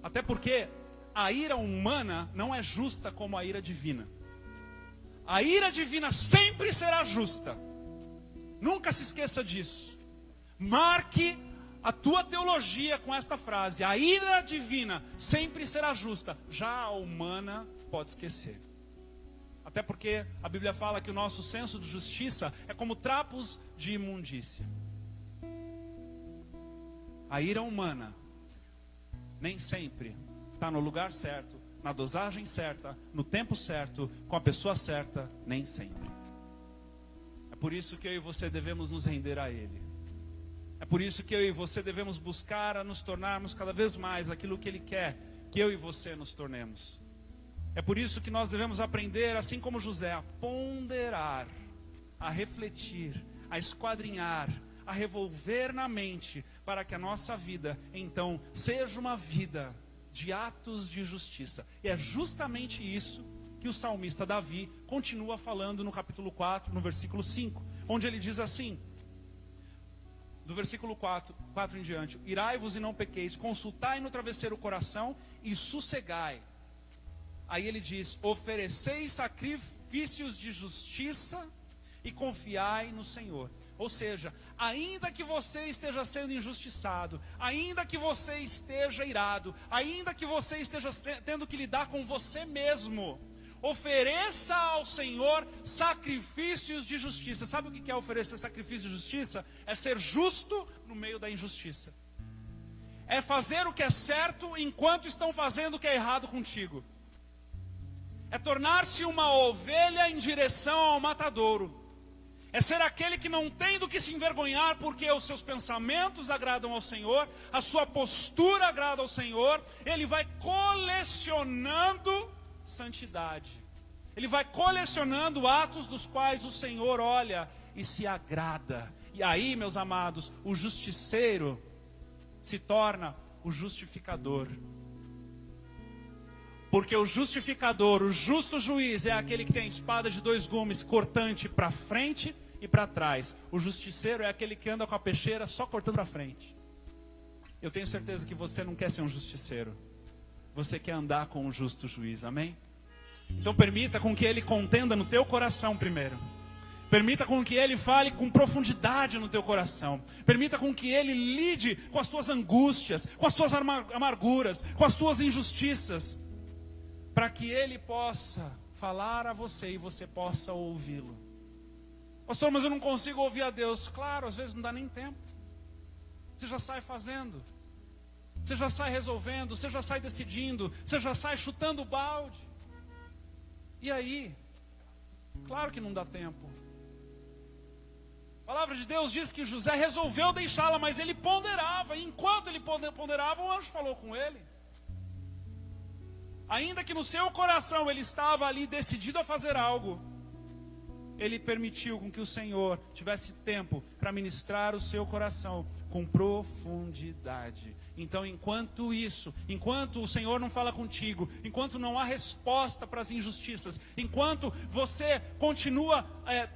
Até porque a ira humana não é justa como a ira divina. A ira divina sempre será justa. Nunca se esqueça disso. Marque a tua teologia com esta frase: a ira divina sempre será justa. Já a humana pode esquecer. Até porque a Bíblia fala que o nosso senso de justiça é como trapos de imundícia. A ira humana nem sempre está no lugar certo, na dosagem certa, no tempo certo, com a pessoa certa, nem sempre. É por isso que eu e você devemos nos render a Ele. É por isso que eu e você devemos buscar a nos tornarmos cada vez mais aquilo que Ele quer que eu e você nos tornemos. É por isso que nós devemos aprender, assim como José, a ponderar, a refletir, a esquadrinhar, a revolver na mente, para que a nossa vida, então, seja uma vida de atos de justiça. E é justamente isso que o salmista Davi continua falando no capítulo 4, no versículo 5, onde ele diz assim, do versículo 4 em diante: irai-vos e não pequeis, consultai no travesseiro o coração e sossegai. Aí ele diz, ofereceis sacrifícios de justiça e confiai no Senhor. Ou seja, ainda que você esteja sendo injustiçado, ainda que você esteja irado, ainda que você esteja tendo que lidar com você mesmo, ofereça ao Senhor sacrifícios de justiça. Sabe o que é oferecer sacrifício de justiça? É ser justo no meio da injustiça. É fazer o que é certo enquanto estão fazendo o que é errado contigo. É tornar-se uma ovelha em direção ao matadouro. É ser aquele que não tem do que se envergonhar, porque os seus pensamentos agradam ao Senhor, a sua postura agrada ao Senhor. Ele vai colecionando santidade. Ele vai colecionando atos dos quais o Senhor olha e se agrada. E aí, meus amados, o justiceiro se torna o justificador. Porque o justificador, o justo juiz, é aquele que tem a espada de dois gumes, cortante para frente e para trás. O justiceiro é aquele que anda com a peixeira só cortando para frente. Eu tenho certeza que você não quer ser um justiceiro. Você quer andar com um justo juiz, amém? Então permita com que ele contenda no teu coração primeiro. Permita com que ele fale com profundidade no teu coração. Permita com que ele lide com as tuas angústias, com as tuas amarguras, com as tuas injustiças, para que ele possa falar a você e você possa ouvi-lo. Pastor, mas eu não consigo ouvir a Deus. Claro, às vezes não dá nem tempo. Você já sai fazendo, você já sai resolvendo, você já sai decidindo, você já sai chutando o balde. E aí, claro que não dá tempo. A palavra de Deus diz que José resolveu deixá-la, mas ele ponderava. E enquanto ele ponderava, o anjo falou com ele. Ainda que no seu coração ele estava ali decidido a fazer algo, ele permitiu com que o Senhor tivesse tempo para ministrar o seu coração com profundidade. Então, enquanto o Senhor não fala contigo, enquanto não há resposta para as injustiças, enquanto você continua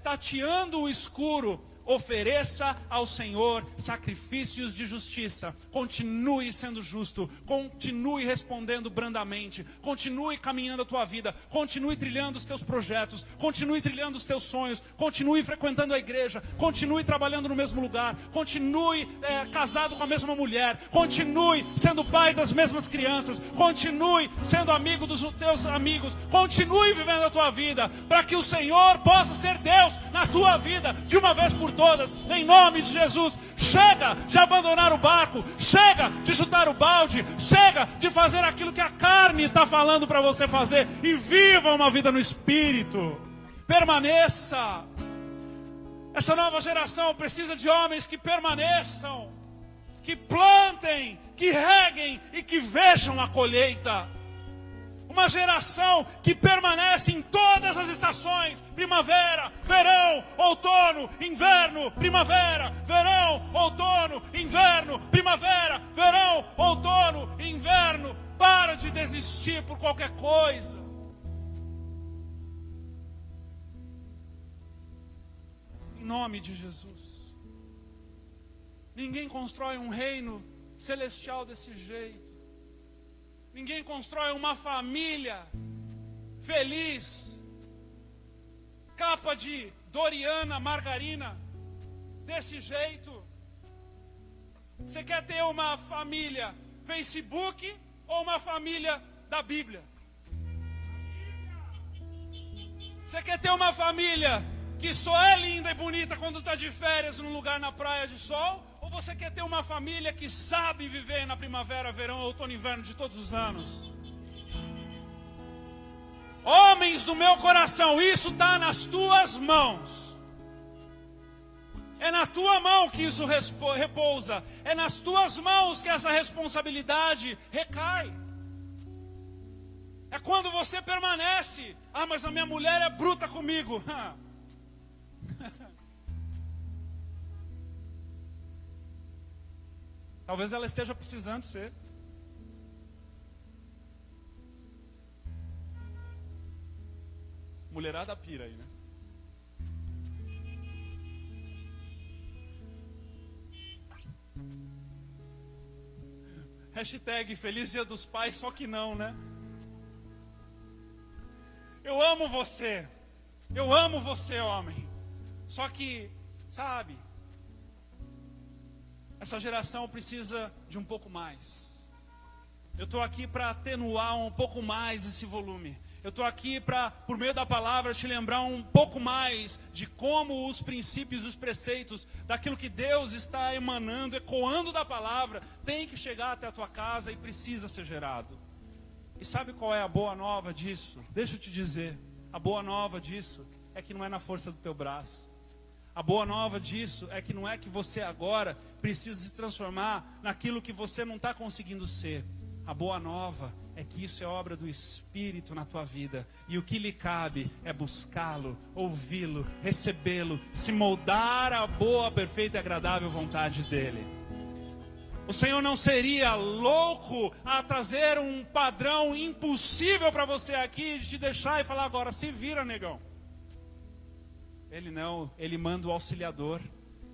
tateando o escuro, ofereça ao Senhor sacrifícios de justiça. Continue sendo justo. Continue respondendo brandamente. Continue caminhando a tua vida. Continue trilhando os teus projetos. Continue trilhando os teus sonhos. Continue frequentando a igreja. Continue trabalhando no mesmo lugar. Continue casado com a mesma mulher. Continue sendo pai das mesmas crianças. Continue sendo amigo dos teus amigos. Continue vivendo a tua vida, para que o Senhor possa ser Deus na tua vida de uma vez por todas, em nome de Jesus. Chega de abandonar o barco, chega de chutar o balde, chega de fazer aquilo que a carne está falando para você fazer, e viva uma vida no Espírito. Permaneça. Essa nova geração precisa de homens que permaneçam, que plantem, que reguem e que vejam a colheita. Uma geração que permanece em todas as estações: primavera, verão, outono, inverno, primavera, verão, outono, inverno, primavera, verão, outono, inverno. Para de desistir por qualquer coisa. Em nome de Jesus. Ninguém constrói um reino celestial desse jeito. Ninguém constrói uma família feliz, capa de Doriana, margarina, desse jeito. Você quer ter uma família Facebook ou uma família da Bíblia? Você quer ter uma família que só é linda e bonita quando está de férias num lugar na praia de sol? Ou você quer ter uma família que sabe viver na primavera, verão, outono e inverno de todos os anos? Homens do meu coração, isso está nas tuas mãos. É na tua mão que isso repousa. É nas tuas mãos que essa responsabilidade recai. É quando você permanece. Ah, mas a minha mulher é bruta comigo. Talvez ela esteja precisando ser. Mulherada pira aí, né? Hashtag Feliz Dia dos Pais, só que não, né? Eu amo você. Eu amo você, homem. Só que, sabe, essa geração precisa de um pouco mais. Eu estou aqui para atenuar um pouco mais esse volume. Eu estou aqui para, por meio da palavra, te lembrar um pouco mais de como os princípios, os preceitos, daquilo que Deus está emanando, ecoando da palavra, tem que chegar até a tua casa e precisa ser gerado. E sabe qual é a boa nova disso? Deixa eu te dizer, a boa nova disso é que não é na força do teu braço. A boa nova disso é que não é que você agora precisa se transformar naquilo que você não está conseguindo ser. A boa nova é que isso é obra do Espírito na tua vida. E o que lhe cabe é buscá-lo, ouvi-lo, recebê-lo, se moldar à boa, perfeita e agradável vontade dEle. O Senhor não seria louco a trazer um padrão impossível para você aqui, de te deixar e falar: agora se vira, negão. Ele não, ele manda o auxiliador.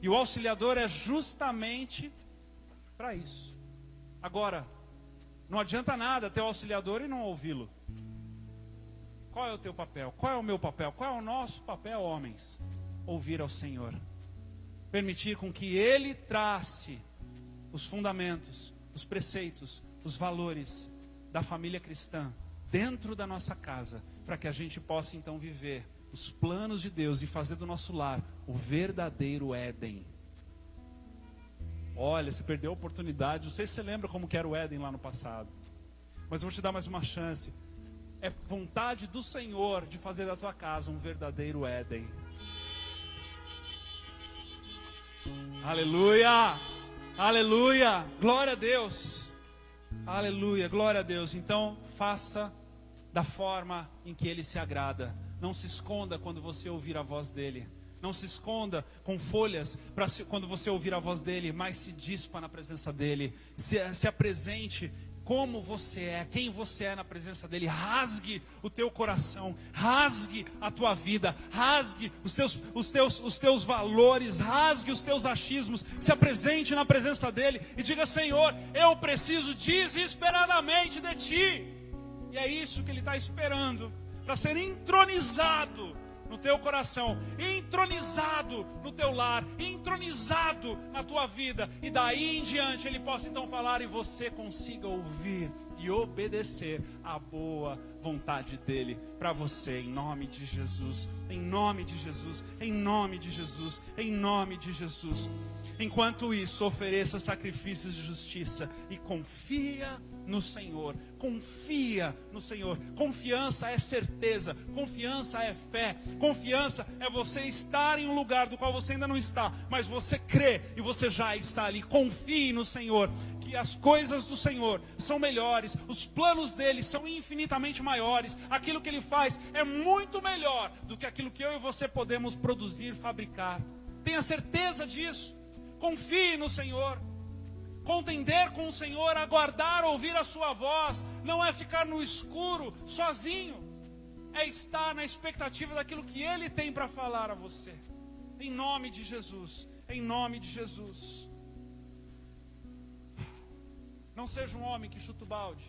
E o auxiliador é justamente para isso. Agora, não adianta nada ter o auxiliador e não ouvi-lo. Qual é o teu papel? Qual é o meu papel? Qual é o nosso papel, homens? Ouvir ao Senhor. Permitir com que Ele trace os fundamentos, os preceitos, os valores da família cristã dentro da nossa casa, para que a gente possa então viver os planos de Deus e fazer do nosso lar o verdadeiro Éden. Olha, você perdeu a oportunidade. Não sei se você lembra como que era o Éden lá no passado, mas eu vou te dar mais uma chance. É vontade do Senhor de fazer da tua casa um verdadeiro Éden. Aleluia! Aleluia! Glória a Deus! Aleluia! Glória a Deus! Então, faça da forma em que Ele se agrada. Não se esconda quando você ouvir a voz dEle. Não se esconda com folhas para quando você ouvir a voz dEle, mas se dispa na presença dEle. Se apresente como você é, quem você é na presença dEle. Rasgue o teu coração, rasgue a tua vida, rasgue os teus valores, rasgue os teus achismos. Se apresente na presença dEle e diga: Senhor, eu preciso desesperadamente de Ti. E é isso que Ele está esperando, para ser entronizado no teu coração, entronizado no teu lar, entronizado na tua vida, e daí em diante Ele possa então falar e você consiga ouvir e obedecer à boa vontade dEle para você, em nome de Jesus, em nome de Jesus, em nome de Jesus, em nome de Jesus. Enquanto isso, ofereça sacrifícios de justiça e confia no Senhor. Confia no Senhor. Confiança é certeza, confiança é fé, confiança é você estar em um lugar do qual você ainda não está, mas você crê e você já está ali. Confie no Senhor, que as coisas do Senhor são melhores, os planos dele são infinitamente maiores, aquilo que ele faz é muito melhor do que aquilo que eu e você podemos produzir, fabricar. Tenha certeza disso. Confie no Senhor. Contender com o Senhor, aguardar, ouvir a sua voz, não é ficar no escuro, sozinho. É estar na expectativa daquilo que Ele tem para falar a você. Em nome de Jesus, em nome de Jesus. Não seja um homem que chuta o balde.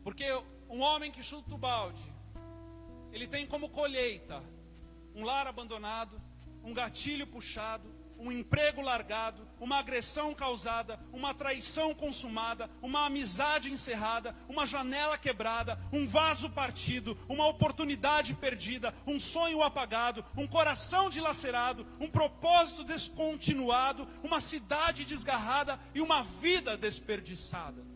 Porque um homem que chuta o balde, ele tem como colheita um lar abandonado, um gatilho puxado, um emprego largado, uma agressão causada, uma traição consumada, uma amizade encerrada, uma janela quebrada, um vaso partido, uma oportunidade perdida, um sonho apagado, um coração dilacerado, um propósito descontinuado, uma cidade desgarrada e uma vida desperdiçada.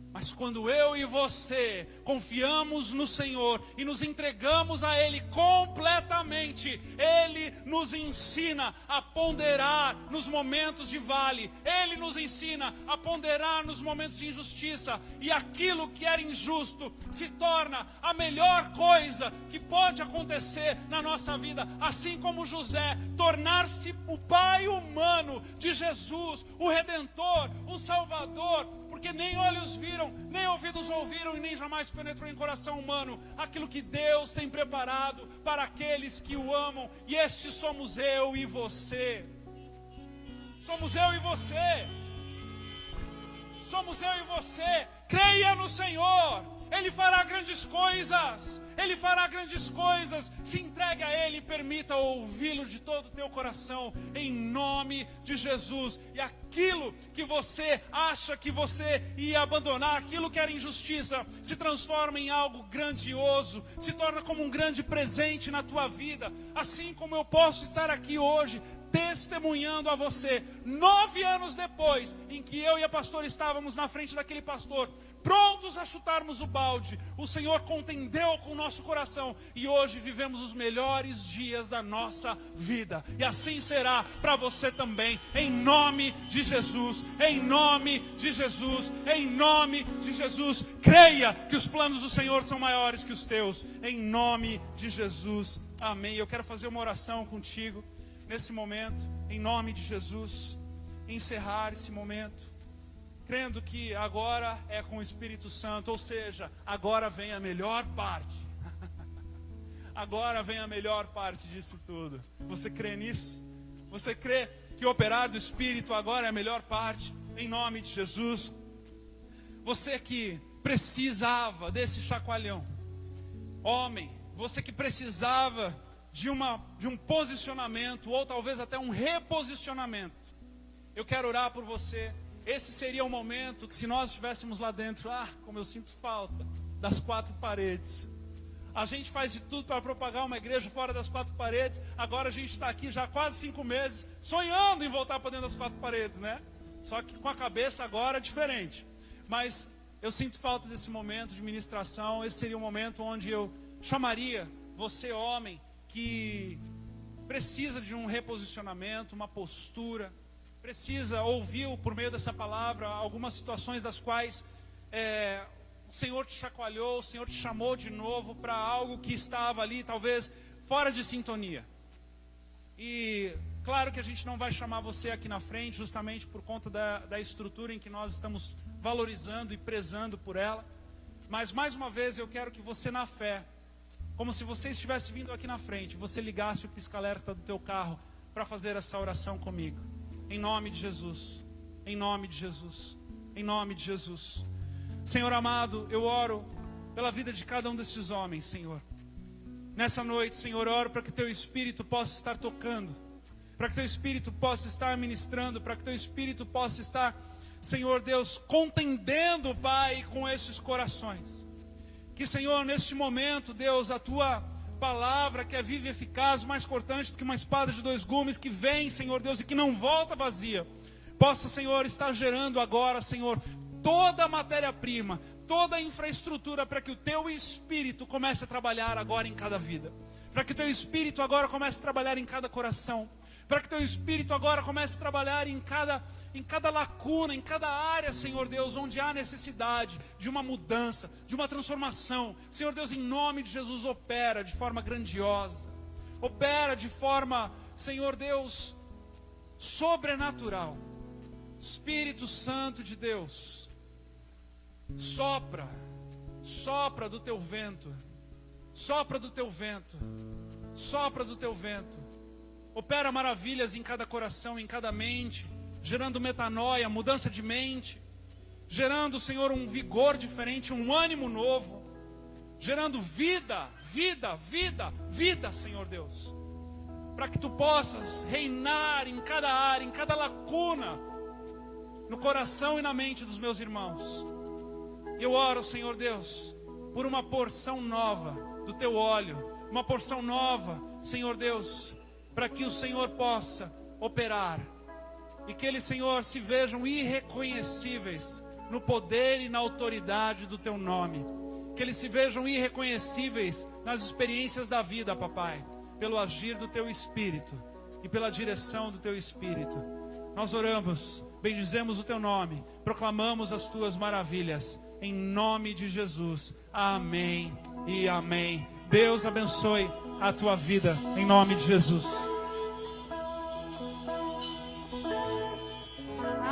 Mas quando eu e você confiamos no Senhor e nos entregamos a Ele completamente, Ele nos ensina a ponderar nos momentos de vale, Ele nos ensina a ponderar nos momentos de injustiça, e aquilo que era injusto se torna a melhor coisa que pode acontecer na nossa vida, assim como José tornar-se o pai humano de Jesus, o Redentor, o Salvador. Porque nem olhos viram, nem ouvidos ouviram e nem jamais penetrou em coração humano aquilo que Deus tem preparado para aqueles que o amam. E estes somos eu e você. Somos eu e você. Somos eu e você. Creia no Senhor. Ele fará grandes coisas. Ele fará grandes coisas. Se entregue a Ele e permita ouvi-lo de todo o teu coração, em nome de Jesus. E aquilo que você acha que você ia abandonar, aquilo que era injustiça, se transforma em algo grandioso, se torna como um grande presente na tua vida. Assim como eu posso estar aqui hoje testemunhando a você, 9 anos depois, em que eu e a pastora estávamos na frente daquele pastor, prontos a chutarmos o balde, o Senhor contendeu com o nosso coração, e hoje vivemos os melhores dias da nossa vida, e assim será para você também, em nome de Jesus, em nome de Jesus, em nome de Jesus. Creia que os planos do Senhor são maiores que os teus, em nome de Jesus, amém. Eu quero fazer uma oração contigo nesse momento, em nome de Jesus, encerrar esse momento, crendo que agora é com o Espírito Santo, ou seja, agora vem a melhor parte. Agora vem a melhor parte disso tudo. Você crê nisso? Você crê que o operar do Espírito agora é a melhor parte? Em nome de Jesus. Você que precisava desse chacoalhão, homem, você que precisava de um posicionamento, ou talvez até um reposicionamento, eu quero orar por você. Esse seria o momento que, se nós estivéssemos lá dentro, como eu sinto falta das 4 paredes. A gente faz de tudo para propagar uma igreja fora das 4 paredes. Agora a gente está aqui já há quase 5 meses, sonhando em voltar para dentro das 4 paredes, né? Só que com a cabeça agora é diferente. Mas eu sinto falta desse momento de ministração. Esse seria o momento onde eu chamaria você, homem, que precisa de um reposicionamento, uma postura, precisa ouvir por meio dessa palavra algumas situações das quais o Senhor te chacoalhou, o Senhor te chamou de novo para algo que estava ali talvez fora de sintonia. E claro que a gente não vai chamar você aqui na frente justamente por conta da estrutura em que nós estamos valorizando e prezando por ela. Mas mais uma vez eu quero que você, na fé, como se você estivesse vindo aqui na frente, você ligasse o pisca-alerta do teu carro para fazer essa oração comigo. Em nome de Jesus, em nome de Jesus, em nome de Jesus. Senhor amado, eu oro pela vida de cada um desses homens, Senhor. Nessa noite, Senhor, oro para que Teu Espírito possa estar tocando, para que Teu Espírito possa estar ministrando, para que Teu Espírito possa estar, Senhor Deus, contendendo, Pai, com esses corações. Que, Senhor, neste momento, Deus, a Tua palavra que é viva e eficaz, mais cortante do que uma espada de 2 gumes, que vem, Senhor Deus, e que não volta vazia, possa, Senhor, estar gerando agora, Senhor, toda a matéria-prima, toda a infraestrutura para que o Teu Espírito comece a trabalhar agora em cada vida, para que o Teu Espírito agora comece a trabalhar em cada coração, para que o Teu Espírito agora comece a trabalhar em cada lacuna, em cada área, Senhor Deus, onde há necessidade de uma mudança, de uma transformação. Senhor Deus, em nome de Jesus, opera de forma grandiosa, opera de forma, Senhor Deus, sobrenatural. Espírito Santo de Deus, sopra do Teu vento, sopra do Teu vento, sopra do Teu vento, opera maravilhas em cada coração, em cada mente, gerando metanoia, mudança de mente, gerando, Senhor, um vigor diferente, um ânimo novo, gerando vida, Senhor Deus, para que Tu possas reinar em cada área, em cada lacuna, no coração e na mente dos meus irmãos. Eu oro, Senhor Deus, por uma porção nova do Teu óleo, uma porção nova, Senhor Deus, para que o Senhor possa operar, e que eles, Senhor, se vejam irreconhecíveis no poder e na autoridade do Teu nome, que eles se vejam irreconhecíveis nas experiências da vida, Papai, pelo agir do Teu Espírito e pela direção do Teu Espírito. Nós oramos, bendizemos o Teu nome, proclamamos as Tuas maravilhas, em nome de Jesus. Amém e amém. Deus abençoe a tua vida, em nome de Jesus.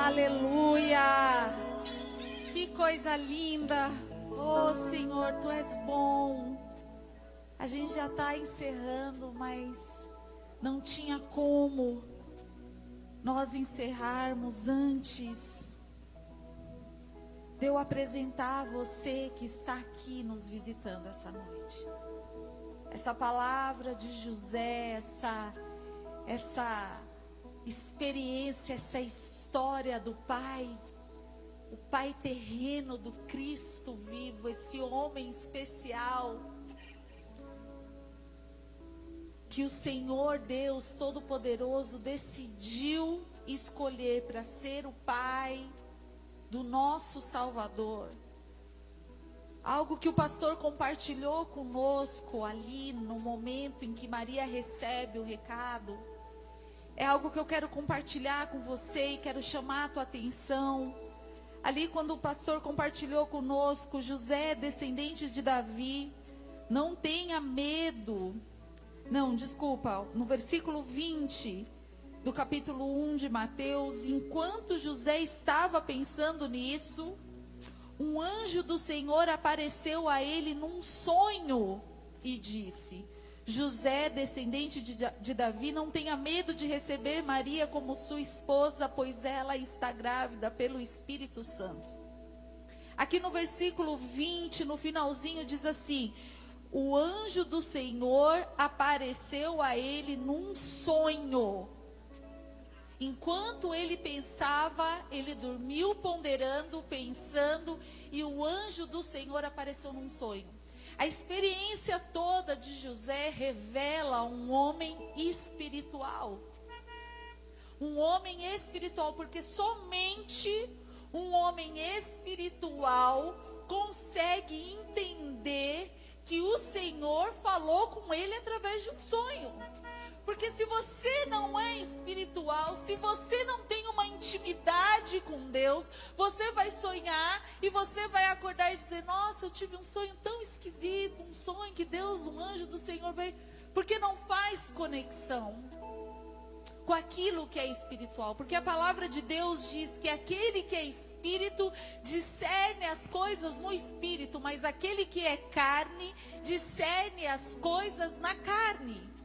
Aleluia! Que coisa linda! Oh Senhor, Tu és bom. A gente já está encerrando, mas não tinha como nós encerrarmos antes de eu apresentar a você que está aqui nos visitando essa noite. Essa palavra de José, essa experiência, essa história do Pai, o Pai terreno do Cristo vivo, esse homem especial que o Senhor Deus Todo-Poderoso decidiu escolher para ser o Pai do nosso Salvador. Algo que o pastor compartilhou conosco ali no momento em que Maria recebe o recado, é algo que eu quero compartilhar com você e quero chamar a tua atenção. Ali quando o pastor compartilhou conosco, José, descendente de Davi, não tenha medo. Não, desculpa, no versículo 20 do capítulo 1 de Mateus, enquanto José estava pensando nisso, um anjo do Senhor apareceu a ele num sonho e disse: José, descendente de Davi, não tenha medo de receber Maria como sua esposa, pois ela está grávida pelo Espírito Santo. Aqui no versículo 20, no finalzinho, diz assim: o anjo do Senhor apareceu a ele num sonho. Enquanto ele pensava, ele dormiu ponderando, pensando, e o anjo do Senhor apareceu num sonho. A experiência toda de José revela um homem espiritual. Um homem espiritual, porque somente um homem espiritual consegue entender que o Senhor falou com ele através de um sonho. Porque se você não é espiritual, se você não tem uma intimidade com Deus, você vai sonhar e você vai acordar e dizer: nossa, eu tive um sonho tão esquisito, um sonho que Deus, um anjo do Senhor veio. Porque não faz conexão com aquilo que é espiritual. Porque a palavra de Deus diz que aquele que é espírito discerne as coisas no espírito, mas aquele que é carne discerne as coisas na carne.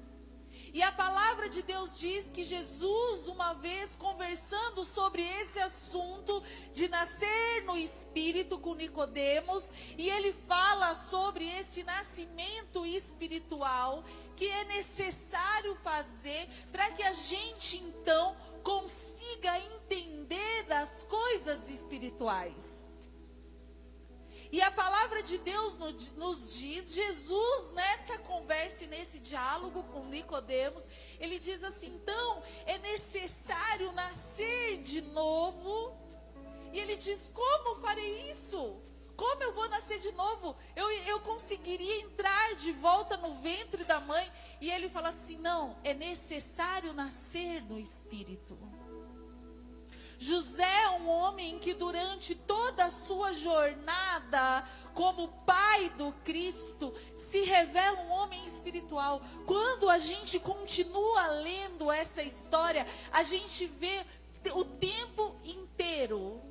E a palavra de Deus diz que Jesus, uma vez conversando sobre esse assunto de nascer no Espírito com Nicodemos, e ele fala sobre esse nascimento espiritual que é necessário fazer para que a gente então consiga entender das coisas espirituais. E a palavra de Deus nos diz, Jesus nessa conversa e nesse diálogo com Nicodemos, ele diz assim: então é necessário nascer de novo. E ele diz: como farei isso? Como eu vou nascer de novo? Eu conseguiria entrar de volta no ventre da mãe? E ele fala assim: não, é necessário nascer no Espírito. José é um homem que durante toda a sua jornada como pai do Cristo se revela um homem espiritual. Quando a gente continua lendo essa história, a gente vê o tempo inteiro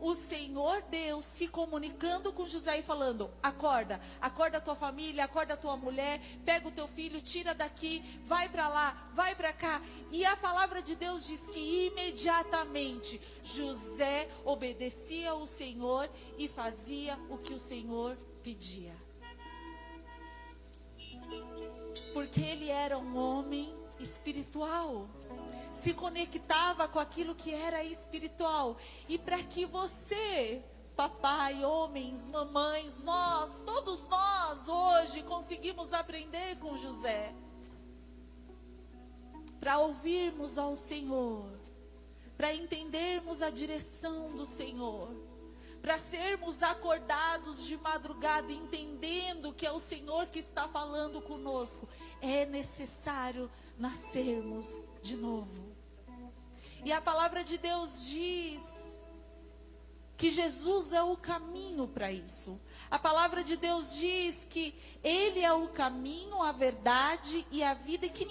o Senhor Deus se comunicando com José e falando: acorda, acorda a tua família, acorda a tua mulher, pega o teu filho, tira daqui, vai para lá, vai para cá. E a palavra de Deus diz que imediatamente José obedecia ao Senhor e fazia o que o Senhor pedia. Porque ele era um homem espiritual. Se conectava com aquilo que era espiritual. E para que você, papai, homens, mamães, nós, todos nós hoje conseguimos aprender com José. Para ouvirmos ao Senhor, para entendermos a direção do Senhor, para sermos acordados de madrugada entendendo que é o Senhor que está falando conosco, é necessário nascermos de novo. E a palavra de Deus diz que Jesus é o caminho para isso. A palavra de Deus diz que Ele é o caminho, a verdade e a vida, e que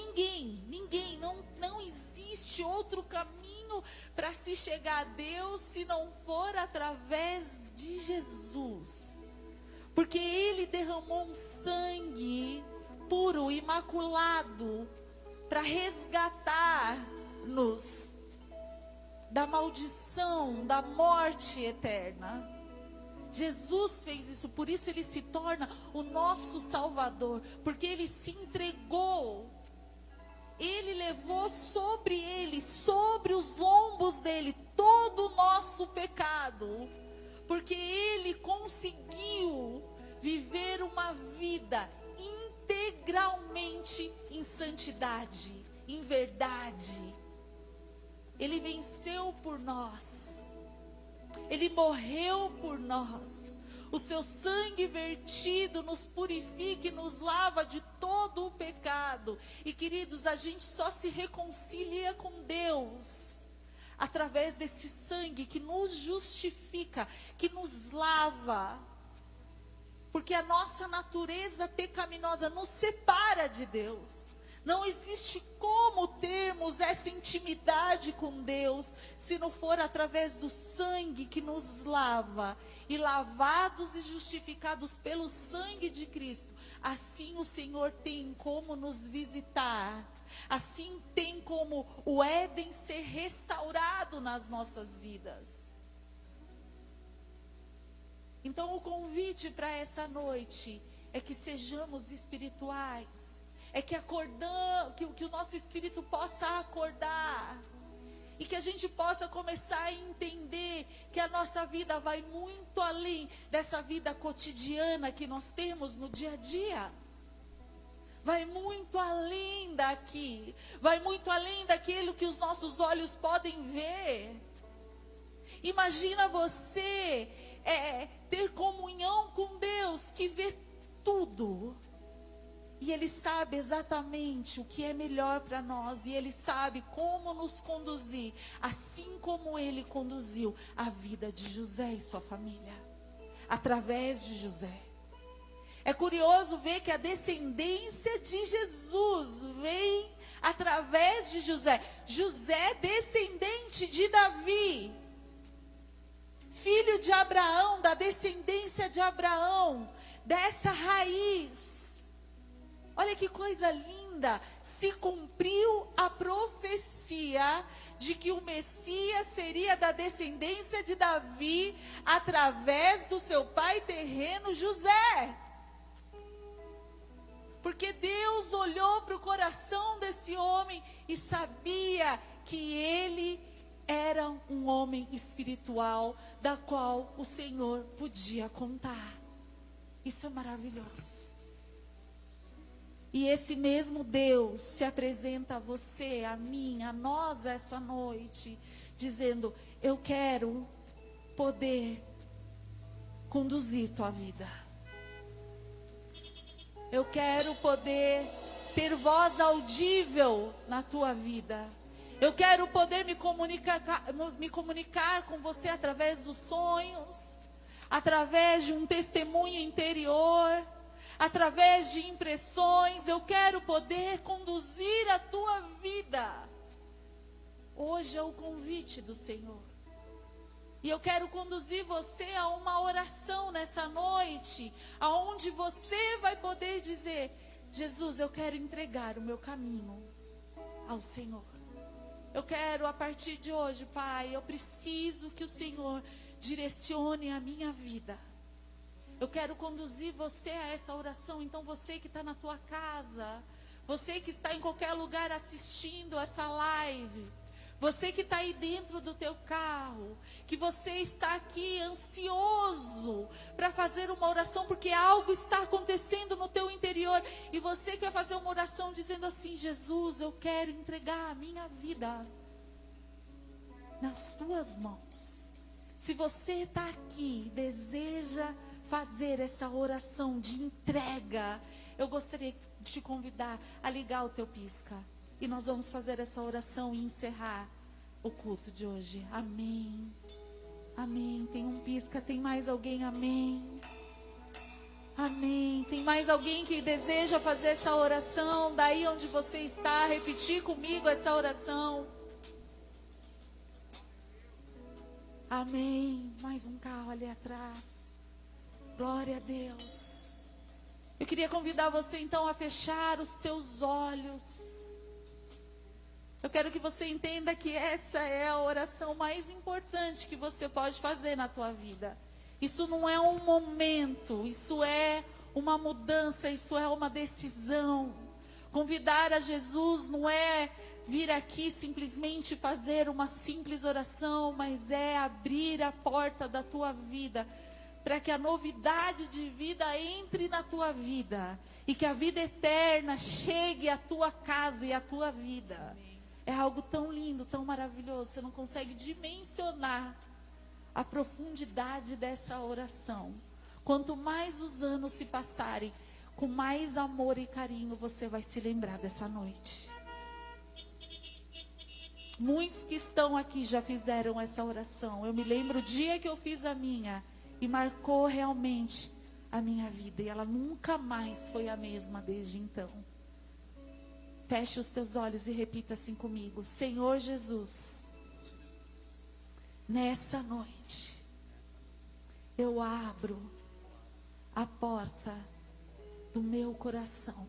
não existe outro caminho para se chegar a Deus se não for através de Jesus. Porque Ele derramou um sangue puro, imaculado, para resgatar-nos da maldição, da morte eterna. Jesus fez isso, por isso Ele se torna o nosso Salvador, porque Ele se entregou, Ele levou sobre Ele, sobre os lombos dele, todo o nosso pecado, porque Ele conseguiu viver uma vida integralmente em santidade, em verdade. Ele venceu por nós. Ele morreu por nós. O seu sangue vertido nos purifica e nos lava de todo o pecado. E queridos, a gente só se reconcilia com Deus através desse sangue que nos justifica, que nos lava. Porque a nossa natureza pecaminosa nos separa de Deus. Não existe como termos essa intimidade com Deus se não for através do sangue que nos lava. E lavados e justificados pelo sangue de Cristo, assim o Senhor tem como nos visitar. Assim tem como o Éden ser restaurado nas nossas vidas. Então o convite para essa noite é que sejamos espirituais. É que que o nosso espírito possa acordar. E que a gente possa começar a entender que a nossa vida vai muito além dessa vida cotidiana que nós temos no dia a dia. Vai muito além daqui. Vai muito além daquilo que os nossos olhos podem ver. Imagina você ter comunhão com Deus que vê tudo. E Ele sabe exatamente o que é melhor para nós. E Ele sabe como nos conduzir. Assim como Ele conduziu a vida de José e sua família. Através de José. É curioso ver que a descendência de Jesus vem através de José. José, descendente de Davi. Filho de Abraão, da descendência de Abraão. Dessa raiz. Olha que coisa linda, se cumpriu a profecia de que o Messias seria da descendência de Davi através do seu pai terreno José. Porque Deus olhou para o coração desse homem e sabia que ele era um homem espiritual da qual o Senhor podia contar. Isso é maravilhoso. E esse mesmo Deus se apresenta a você, a mim, a nós essa noite, dizendo: eu quero poder conduzir tua vida. Eu quero poder ter voz audível na tua vida. Eu quero poder me comunicar com você através dos sonhos, através de um testemunho interior, através de impressões. Eu quero poder conduzir a tua vida. Hoje é o convite do Senhor. E eu quero conduzir você a uma oração nessa noite, aonde você vai poder dizer: Jesus, eu quero entregar o meu caminho ao Senhor. Eu quero, a partir de hoje, Pai, eu preciso que o Senhor direcione a minha vida. Eu quero conduzir você a essa oração. Então você que está na tua casa, você que está em qualquer lugar assistindo essa live, você que está aí dentro do teu carro, que você está aqui ansioso para fazer uma oração, porque algo está acontecendo no teu interior, e você quer fazer uma oração dizendo assim: Jesus, eu quero entregar a minha vida nas tuas mãos. Se você está aqui e deseja fazer essa oração de entrega, eu gostaria de te convidar a ligar o teu pisca. E nós vamos fazer essa oração e encerrar o culto de hoje. Amém. Amém. Tem um pisca, tem mais alguém? Amém. Amém. Tem mais alguém que deseja fazer essa oração? Daí onde você está, repetir comigo essa oração. Amém. Mais um carro ali atrás. Glória a Deus. Eu queria convidar você então a fechar os teus olhos. Eu quero que você entenda que essa é a oração mais importante que você pode fazer na tua vida. Isso não é um momento, isso é uma mudança, isso é uma decisão. Convidar a Jesus não é vir aqui simplesmente fazer uma simples oração, mas é abrir a porta da tua vida, para que a novidade de vida entre na tua vida, e que a vida eterna chegue à tua casa e à tua vida. É algo tão lindo, tão maravilhoso, você não consegue dimensionar a profundidade dessa oração. Quanto mais os anos se passarem, com mais amor e carinho você vai se lembrar dessa noite. Muitos que estão aqui já fizeram essa oração. Eu me lembro o dia que eu fiz a minha, e marcou realmente a minha vida. E ela nunca mais foi a mesma desde então. Feche os teus olhos e repita assim comigo: Senhor Jesus, nessa noite, eu abro a porta do meu coração,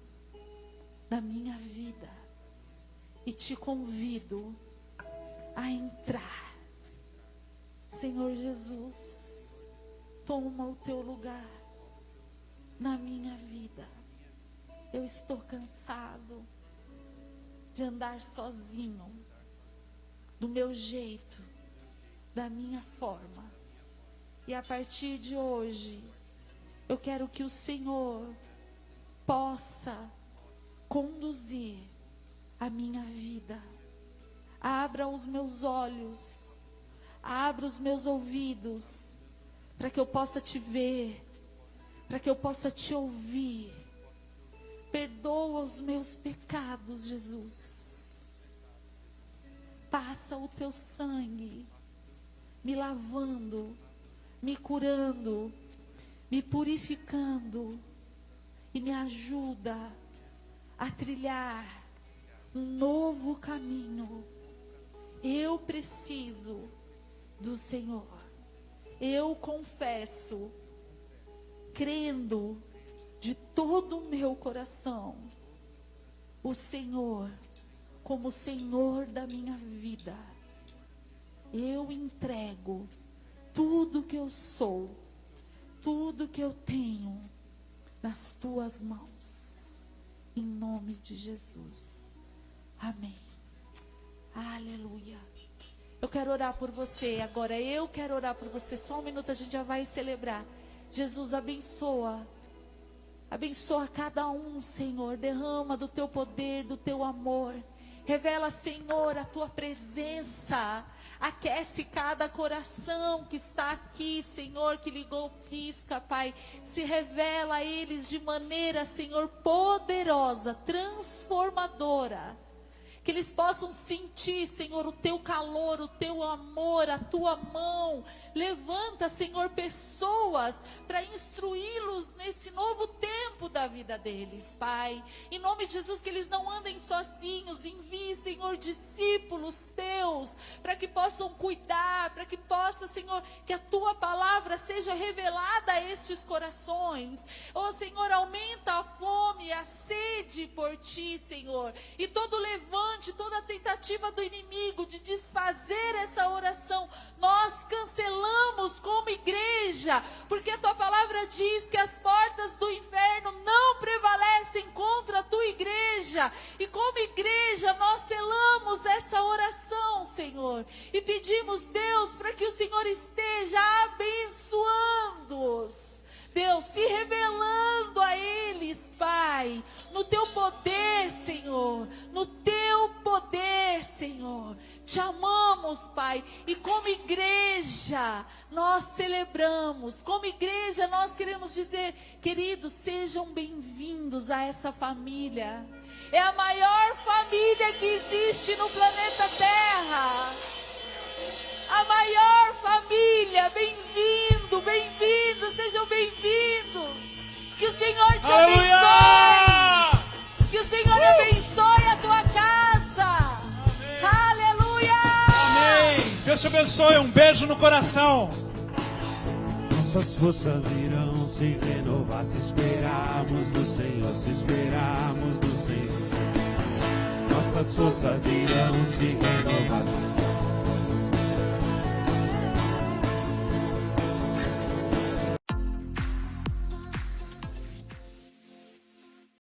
da minha vida, e te convido a entrar. Senhor Jesus, toma o teu lugar na minha vida. Eu estou cansado de andar sozinho, do meu jeito, da minha forma. E a partir de hoje, eu quero que o Senhor possa conduzir a minha vida. Abra os meus olhos, abra os meus ouvidos, para que eu possa te ver, para que eu possa te ouvir, Perdoa os meus pecados, Jesus. Passa o teu sangue, me lavando, me curando, me purificando, e me ajuda a trilhar um novo caminho. Eu preciso do Senhor. Eu confesso, crendo de todo o meu coração, o Senhor como Senhor da minha vida. Eu entrego tudo que eu sou, tudo que eu tenho nas tuas mãos, em nome de Jesus. Amém. Aleluia. Eu quero orar por você agora. Eu quero orar por você. Só um minuto, a gente já vai celebrar. Jesus, abençoa. Abençoa cada um, Senhor. Derrama do teu poder, do teu amor. Revela, Senhor, a tua presença. Aquece cada coração que está aqui, Senhor, que ligou o pisca, Pai. Se revela a eles de maneira, Senhor, poderosa, transformadora. Que eles possam sentir, Senhor, o teu calor, o teu amor, a tua mão. Levanta, Senhor, pessoas para instruí-los nesse novo tempo da vida deles, Pai. Em nome de Jesus, que eles não andem sozinhos. Envie, Senhor, discípulos teus, para que possam cuidar, para que possa, Senhor, que a tua palavra seja revelada a estes corações. Oh, Senhor, aumenta a fome e a sede por ti, Senhor. E todo levante, toda tentativa do inimigo de desfazer essa oração, nós cancelamos como igreja, porque a tua palavra diz que as portas do inferno não prevalecem contra a tua igreja, e como igreja nós selamos essa oração, Senhor, e pedimos, Deus, para que o Senhor esteja abençoando-os, Deus, se revelando a eles, Pai, no teu poder, Senhor, no teu poder, Senhor. Te amamos, Pai, e como igreja nós celebramos, como igreja nós queremos dizer, queridos, sejam bem-vindos a essa família. É a maior família que existe no planeta Terra. A maior família, bem-vindo, bem-vindo, sejam bem-vindos. Que o Senhor te abençoe. Que o Senhor abençoe a tua casa. Amém. Aleluia. Amém. Deus te abençoe, um beijo no coração. Nossas forças irão se renovar se esperarmos no Senhor, se esperarmos no Senhor. Nossas forças irão se renovar.